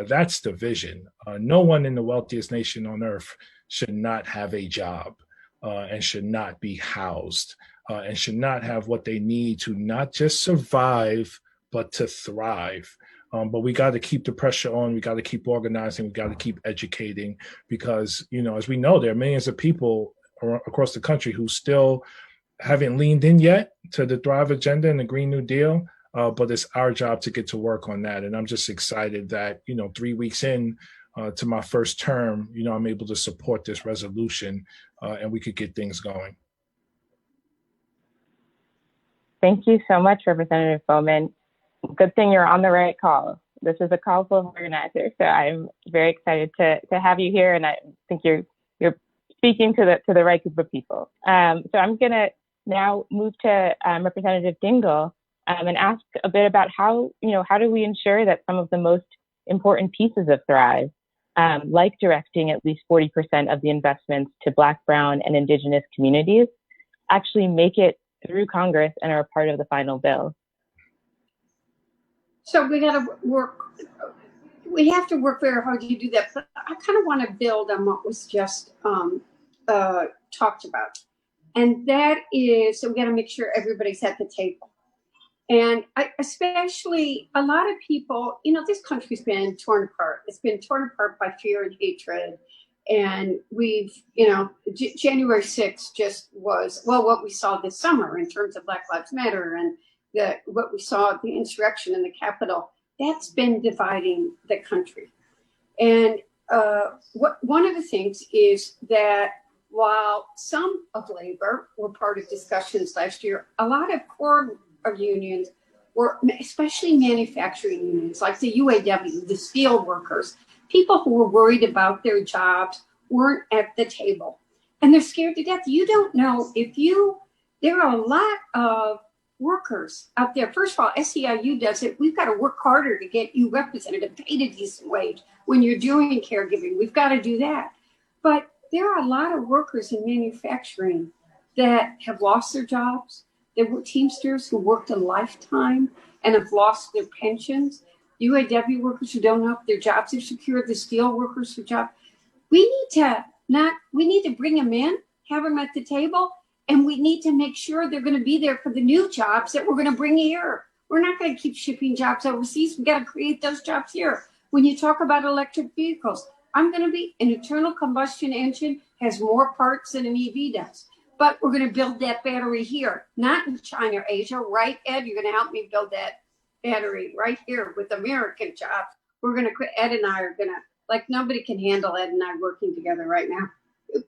that's the vision. No one in the wealthiest nation on earth should not have a job and should not be housed and should not have what they need to not just survive, but to thrive. But we got to keep the pressure on. We got to keep organizing. We got to keep educating because, as we know, there are millions of people across the country who still haven't leaned in yet to the Thrive agenda and the Green New Deal. But it's our job to get to work on that. And I'm just excited that, 3 weeks in to my first term, I'm able to support this resolution and we could get things going. Thank you so much, Representative Bowman. Good thing you're on the right call. This is a call full of organizers, so I'm very excited to have you here, and I think you're speaking to the right group of people. So I'm going to now move to Representative Dingell and ask a bit about how do we ensure that some of the most important pieces of Thrive, like directing at least 40% of the investments to Black, Brown, and Indigenous communities, actually make it through Congress and are a part of the final bill. So we got to work. We have to work very hard to do that. But I kind of want to build on what was just talked about, and that is, so we got to make sure everybody's at the table. And especially a lot of people, you know, this country's been torn apart. It's been torn apart by fear and hatred. And we've, you know, January 6th just was, well, what we saw this summer in terms of Black Lives Matter and what we saw, the insurrection in the Capitol, that's been dividing the country. And one of the things is that while some of labor were part of discussions last year, a lot of core unions were, especially manufacturing unions like the UAW, the steel workers, people who were worried about their jobs weren't at the table. And they're scared to death. You don't know there are a lot of workers out there. First of all, SEIU does it. We've got to work harder to get you represented and paid a decent wage when you're doing caregiving. We've got to do that. But there are a lot of workers in manufacturing that have lost their jobs. There were Teamsters who worked a lifetime and have lost their pensions. UAW workers who don't know if their jobs are secure. The steel workers who we need to bring them in, have them at the table, and we need to make sure they're going to be there for the new jobs that we're going to bring here. We're not going to keep shipping jobs overseas. We've got to create those jobs here. When you talk about electric vehicles, an internal combustion engine has more parts than an EV does. But we're going to build that battery here, not in China or Asia, right, Ed? You're going to help me build that battery right here with American jobs. Ed and I are going to, like, nobody can handle Ed and I working together right now.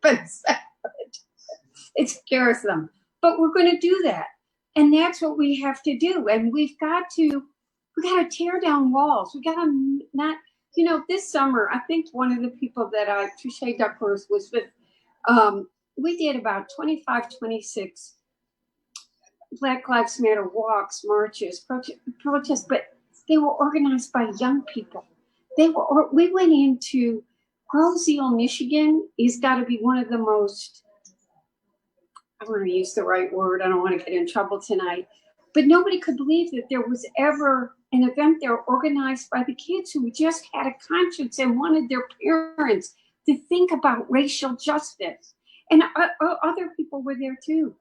But it scares them. But we're going to do that. And that's what we have to do. And we got to tear down walls. We got to not, you know, this summer, I think one of the people that Tricia Duckworth was with, we did about 25, 26 Black Lives Matter walks, marches, protests, but they were organized by young people. We went into Roseville, Michigan. It's got to be one of the most, I want to use the right word. I don't want to get in trouble tonight. But nobody could believe that there was ever an event there organized by the kids who just had a conscience and wanted their parents to think about racial justice. And other people were there too.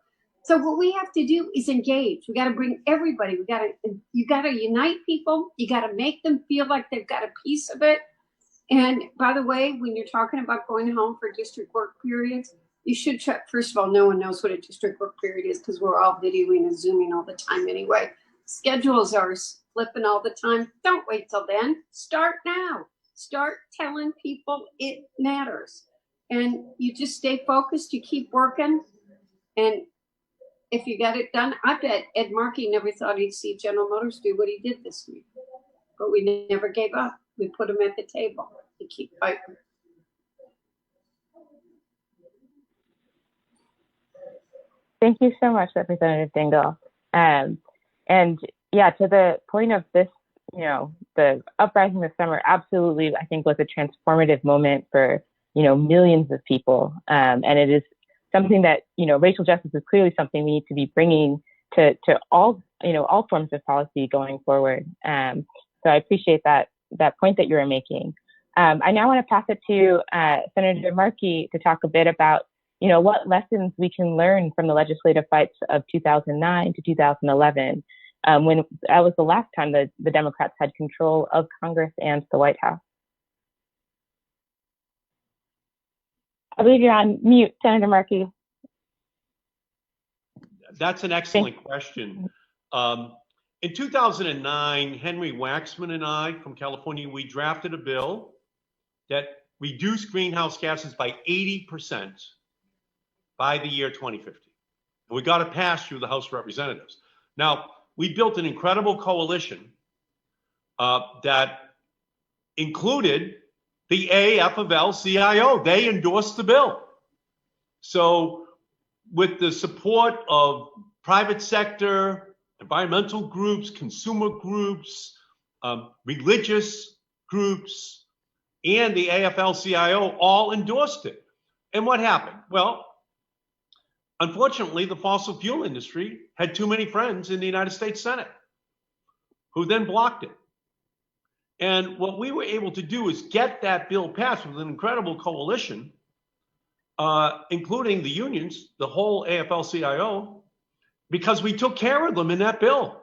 So what we have to do is engage. We got to bring everybody. You got to unite people. You got to make them feel like they've got a piece of it. And by the way, when you're talking about going home for district work periods, you should check. First of all, no one knows what a district work period is because we're all videoing and zooming all the time anyway. Schedules are flipping all the time. Don't wait till then. Start now. Start telling people it matters. And you just stay focused, you keep working. And if you got it done, I bet Ed Markey never thought he'd see General Motors do what he did this week. But we never gave up. We put him at the table to keep fighting. Thank you so much, Representative Dingell. And yeah, to the point of this, you know, the uprising this summer absolutely, I think, was a transformative moment for, you know, millions of people. And it is something that, you know, racial justice is clearly something we need to be bringing to all, you know, all forms of policy going forward. So I appreciate that point that you were making. I now want to pass it to Senator Markey to talk a bit about, you know, what lessons we can learn from the legislative fights of 2009 to 2011, when that was the last time the Democrats had control of Congress and the White House. I believe you're on mute, Senator Markey. That's an excellent question. In 2009, Henry Waxman and I from California, we drafted a bill that reduced greenhouse gases by 80% by the year 2050. We got it passed through the House of Representatives. Now, we built an incredible coalition that included the AFL-CIO. They endorsed the bill. So with the support of private sector, environmental groups, consumer groups, religious groups, and the AFL-CIO all endorsed it. And what happened? Well, unfortunately, the fossil fuel industry had too many friends in the United States Senate who then blocked it. And what we were able to do is get that bill passed with an incredible coalition, including the unions, the whole AFL-CIO, because we took care of them in that bill.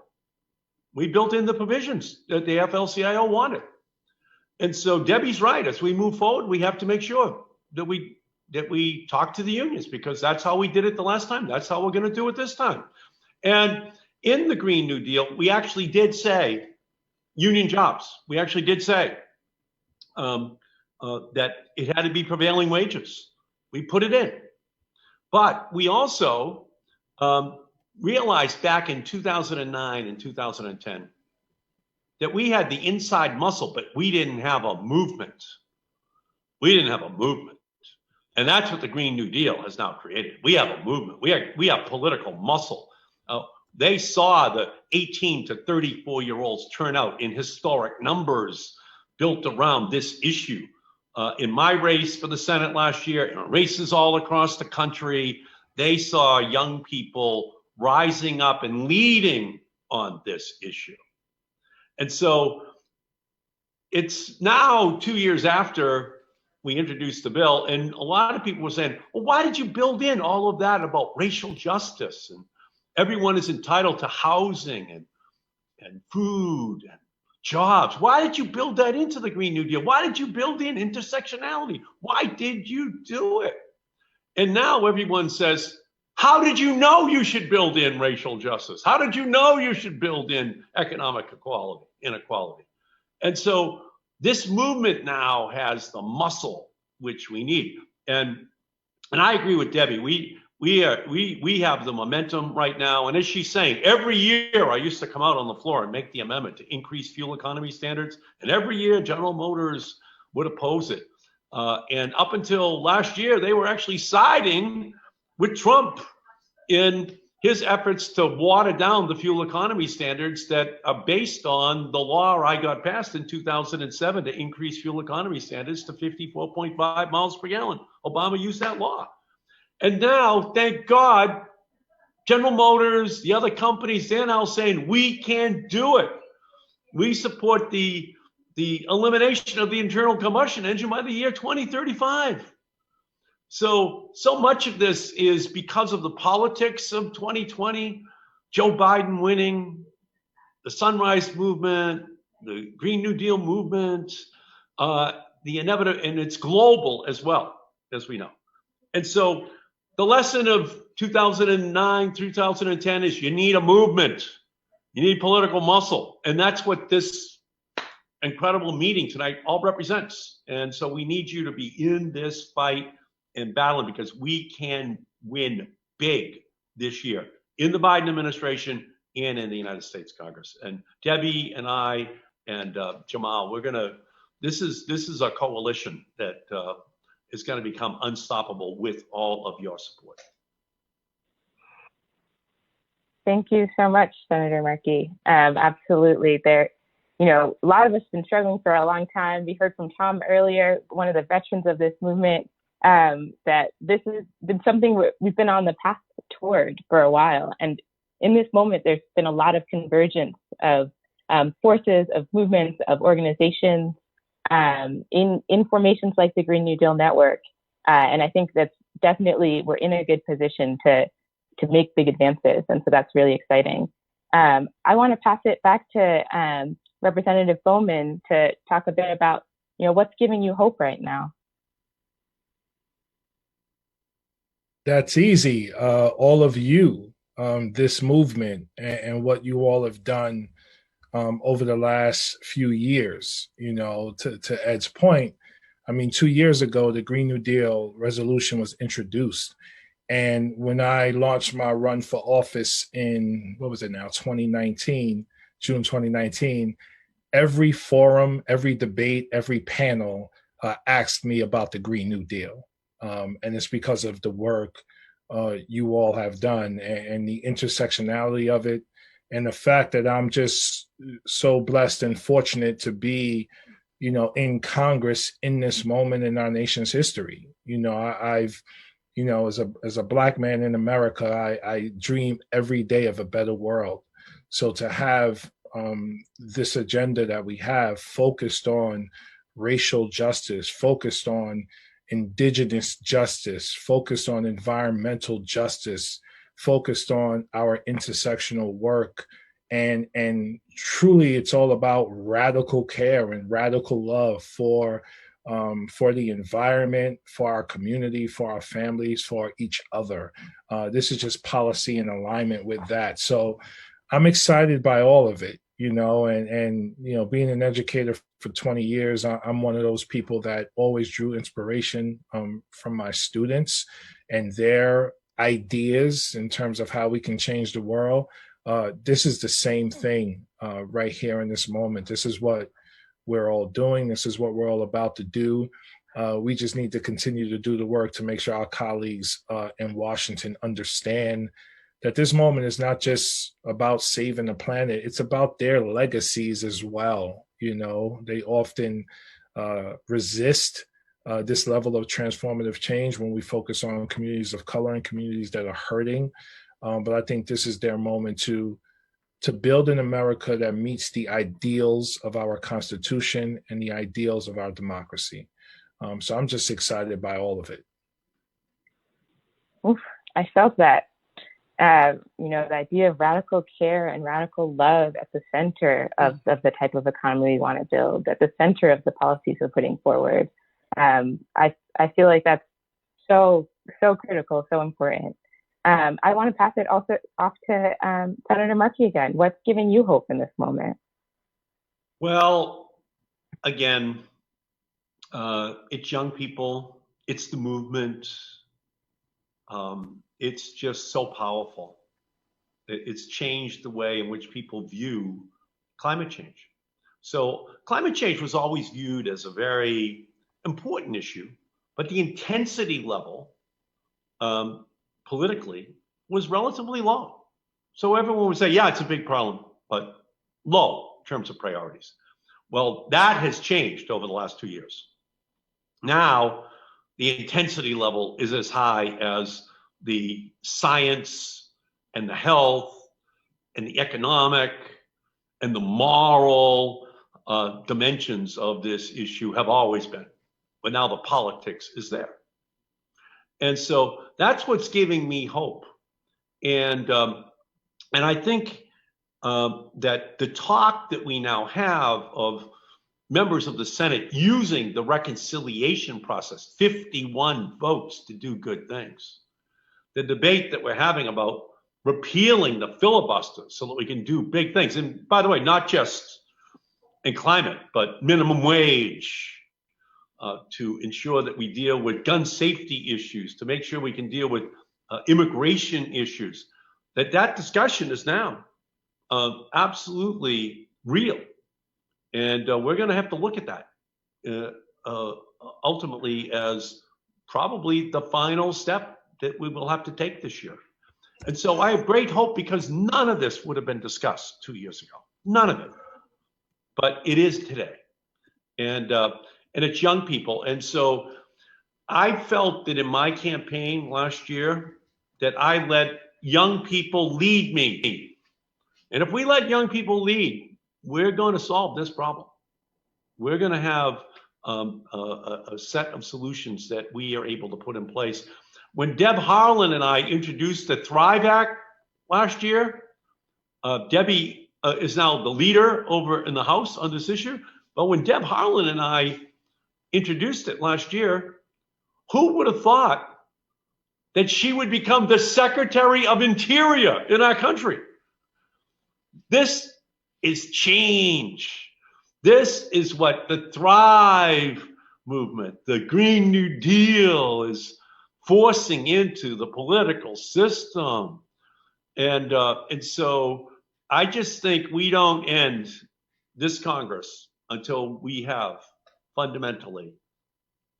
We built in the provisions that the AFL-CIO wanted. And so Debbie's right. As we move forward, we have to make sure that we talk to the unions, because that's how we did it the last time. That's how we're going to do it this time. And in the Green New Deal, we actually did say union jobs. We actually did say that it had to be prevailing wages. We put it in. But we also realized back in 2009 and 2010 that we had the inside muscle, but we didn't have a movement. We didn't have a movement. And that's what the Green New Deal has now created. We have a movement. We have political muscle. They saw the 18 to 34-year-olds turn out in historic numbers built around this issue. In my race for the Senate last year, in races all across the country, they saw young people rising up and leading on this issue. And so it's now 2 years after we introduced the bill, and a lot of people were saying, well, why did you build in all of that about racial justice and everyone is entitled to housing and food and jobs? Why did you build that into the Green New Deal? Why did you build in intersectionality? Why did you do it? And now everyone says, how did you know you should build in racial justice? How did you know you should build in economic inequality? And so this movement now has the muscle which we need. And I agree with Debbie. We have the momentum right now. And as she's saying, every year I used to come out on the floor and make the amendment to increase fuel economy standards. And every year General Motors would oppose it. And up until last year, they were actually siding with Trump in his efforts to water down the fuel economy standards that are based on the law I got passed in 2007 to increase fuel economy standards to 54.5 miles per gallon. Obama used that law. And now, thank God, General Motors, the other companies, they're now saying, we can do it. We support the elimination of the internal combustion engine by the year 2035. So much of this is because of the politics of 2020, Joe Biden winning, the Sunrise Movement, the Green New Deal movement, the inevitable, and it's global as well, as we know. And so the lesson of 2009 through 2010 is you need a movement. You need political muscle. And that's what this incredible meeting tonight all represents. And so we need you to be in this fight and battling, because we can win big this year in the Biden administration and in the United States Congress. And Debbie and I and Jamal, this is a coalition that is going to become unstoppable with all of your support. Thank you so much, Senator Markey. Absolutely. A lot of us have been struggling for a long time. We heard from Tom earlier, one of the veterans of this movement, that this has been something we've been on the path toward for a while. And in this moment, there's been a lot of convergence of forces, of movements, of organizations in formations like the Green New Deal Network. And I think that's definitely, we're in a good position to make big advances. And so that's really exciting. I want to pass it back to Representative Bowman to talk a bit about, what's giving you hope right now. That's easy. All of you, this movement, and what you all have done over the last few years, to Ed's point. I mean, 2 years ago, the Green New Deal resolution was introduced. And when I launched my run for office in, 2019, June 2019, every forum, every debate, every panel asked me about the Green New Deal. And it's because of the work you all have done and the intersectionality of it, and the fact that I'm just so blessed and fortunate to be, in Congress in this moment in our nation's history. I've as a Black man in America, I dream every day of a better world. So to have this agenda that we have focused on racial justice, focused on indigenous justice, focused on environmental justice, focused on our intersectional work and truly it's all about radical care and radical love for the environment, for our community, for our families, for each other. This is just policy in alignment with that. So I'm excited by all of it, and being an educator for 20 years, I'm one of those people that always drew inspiration from my students and their ideas in terms of how we can change the world. This is the same thing right here in this moment. This is what we're all doing. This is what we're all about to do. We just need to continue to do the work to make sure our colleagues in Washington understand that this moment is not just about saving the planet. It's about their legacies as well. They often resist this level of transformative change when we focus on communities of color and communities that are hurting. But I think this is their moment to build an America that meets the ideals of our Constitution and the ideals of our democracy. So I'm just excited by all of it. Oof, I felt that. The idea of radical care and radical love at the center of the type of economy we want to build, at the center of the policies we're putting forward. I feel like that's so critical, so important. I want to pass it also off to Senator Markey again. What's giving you hope in this moment? Well, again, it's young people, it's the movement. It's just so powerful. It's changed the way in which people view climate change. So climate change was always viewed as a very important issue, but the intensity level politically was relatively low. So everyone would say, yeah, it's a big problem, but low in terms of priorities. Well, that has changed over the last 2 years. Now, the intensity level is as high as the science and the health and the economic and the moral dimensions of this issue have always been. But now the politics is there. And so that's what's giving me hope. And I think that the talk that we now have of members of the Senate using the reconciliation process, 51 votes to do good things. The debate that we're having about repealing the filibuster so that we can do big things. And by the way, not just in climate, but minimum wage, to ensure that we deal with gun safety issues, to make sure we can deal with immigration issues, that discussion is now absolutely real. And we're going to have to look at that ultimately as probably the final step that we will have to take this year. And so I have great hope because none of this would have been discussed 2 years ago. None of it. But it is today. And it's young people. And so I felt that in my campaign last year that I let young people lead me. And if we let young people lead, we're going to solve this problem. We're going to have a set of solutions that we are able to put in place. When Deb Harlan and I introduced the Thrive Act last year, Debbie is now the leader over in the House on this issue. But when Deb Harlan and I introduced it last year, who would have thought that she would become the Secretary of Interior in our country? This is change. This is what the Thrive movement, the Green New Deal, is forcing into the political system. And so I just think we don't end this Congress until we have fundamentally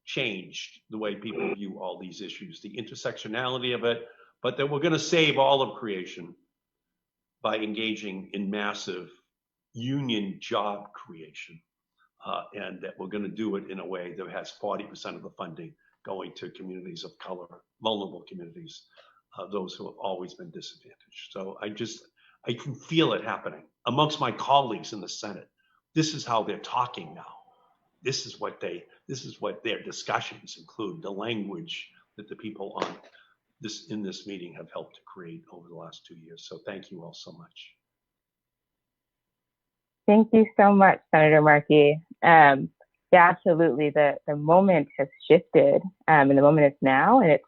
changed the way people view all these issues, the intersectionality of it, but that we're going to save all of creation by engaging in massive union job creation, and that we're going to do it in a way that has 40% of the funding going to communities of color, vulnerable communities, those who have always been disadvantaged. So I can feel it happening amongst my colleagues in the Senate. This is how they're talking now. This is what their discussions include, the language that the people in this meeting have helped to create over the last 2 years. So thank you all so much. Thank you so much, Senator Markey. Yeah, absolutely. The moment has shifted, and the moment is now. And it's,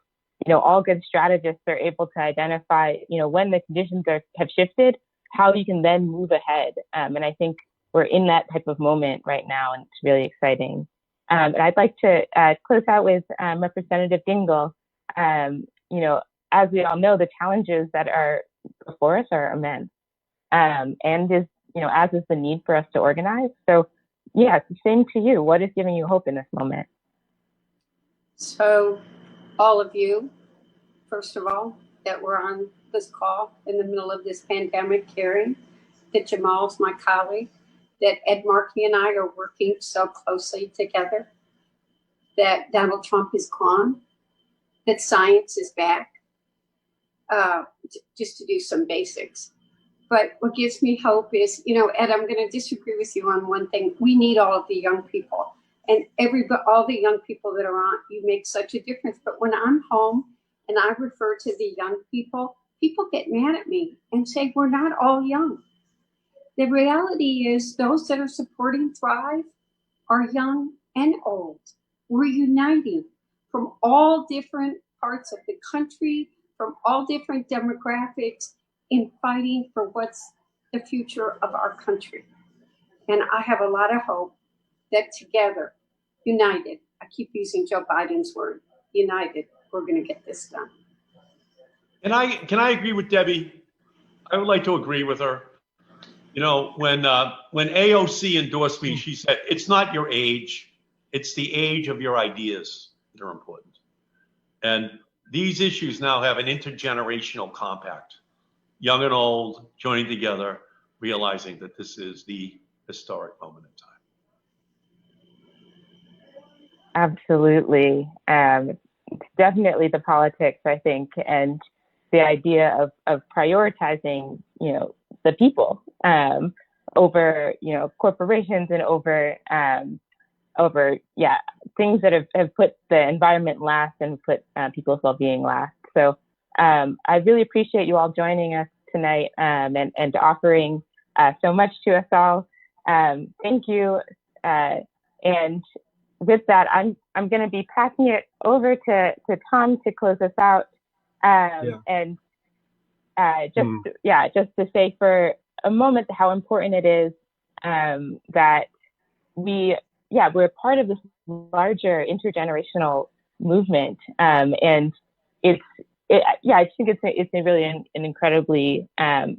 all good strategists are able to identify, when the conditions have shifted, how you can then move ahead. And I think we're in that type of moment right now, and it's really exciting. And I'd like to close out with Representative Dingell. As we all know, the challenges that are before us are immense, and as is the need for us to organize. So, yeah, it's the same to you. What is giving you hope in this moment? So, all of you, first of all, that we're on this call in the middle of this pandemic, caring that Jamal's my colleague, that Ed Markey and I are working so closely together, that Donald Trump is gone, that science is back, just to do some basics. But what gives me hope is, Ed, I'm going to disagree with you on one thing. We need all of the young people, and all the young people that are on. You make such a difference. But when I'm home and I refer to the young people, people get mad at me and say we're not all young. The reality is those that are supporting Thrive are young and old. We're uniting from all different parts of the country, from all different demographics, in fighting for what's the future of our country. And I have a lot of hope that together, united, I keep using Joe Biden's word, united, we're going to get this done. Can I agree with Debbie? I would like to agree with her. When AOC endorsed me, she said, it's not your age, it's the age of your ideas that are important. And these issues now have an intergenerational compact. Young and old joining together, realizing that this is the historic moment in time. Absolutely. It's definitely the politics, I think, and the idea of prioritizing, the people over, corporations and over things that have put the environment last and put people's well-being last. So I really appreciate you all joining us tonight and offering so much to us all. Thank you. And with that, I'm going to be passing it over to Tom to close us out. And just to say for a moment how important it is that we're part of this larger intergenerational movement, and I think it's a really an incredibly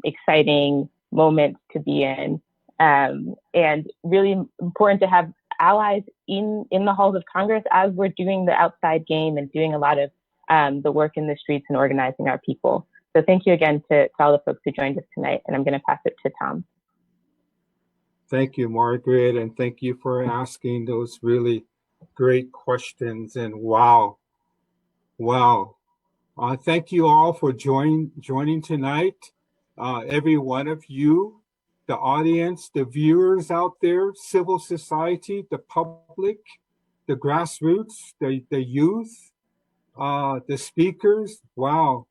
exciting moment to be in, and really important to have allies in the halls of Congress as we're doing the outside game and doing a lot of the work in the streets and organizing our people. So thank you again to all the folks who joined us tonight, and I'm going to pass it to Tom. Thank you, Margaret, and thank you for asking those really great questions. And wow. Thank you all for joining tonight. Every one of you, the audience, the viewers out there, civil society, the public, the grassroots, the youth, the speakers. Wow.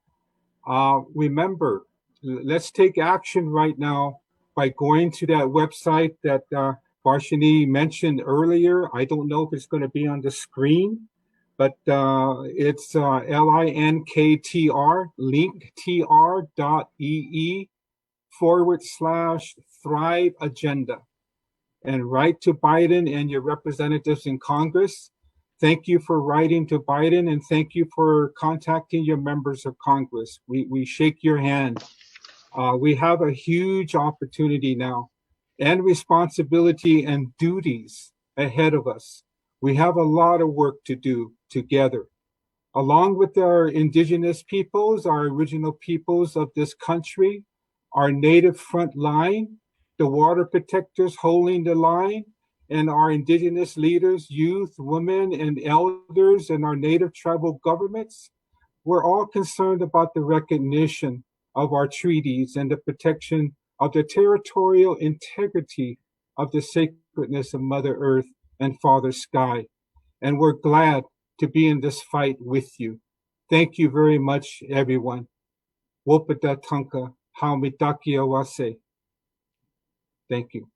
Remember, let's take action right now by going to that website that Varshini mentioned earlier. I don't know if it's going to be on the screen, but it's linktr, linktr.ee/Thrive Agenda. And write to Biden and your representatives in Congress. Thank you for writing to Biden, and thank you for contacting your members of Congress. We shake your hand. We have a huge opportunity now and responsibility and duties ahead of us. We have a lot of work to do together. Along with our indigenous peoples, our original peoples of this country, our native front line, the water protectors holding the line, and our indigenous leaders, youth, women, and elders, and our native tribal governments, we're all concerned about the recognition of our treaties and the protection of the territorial integrity of the sacredness of Mother Earth and Father Sky. And we're glad to be in this fight with you. Thank you very much, everyone. Wopata tanka, haumitakia wase. Thank you.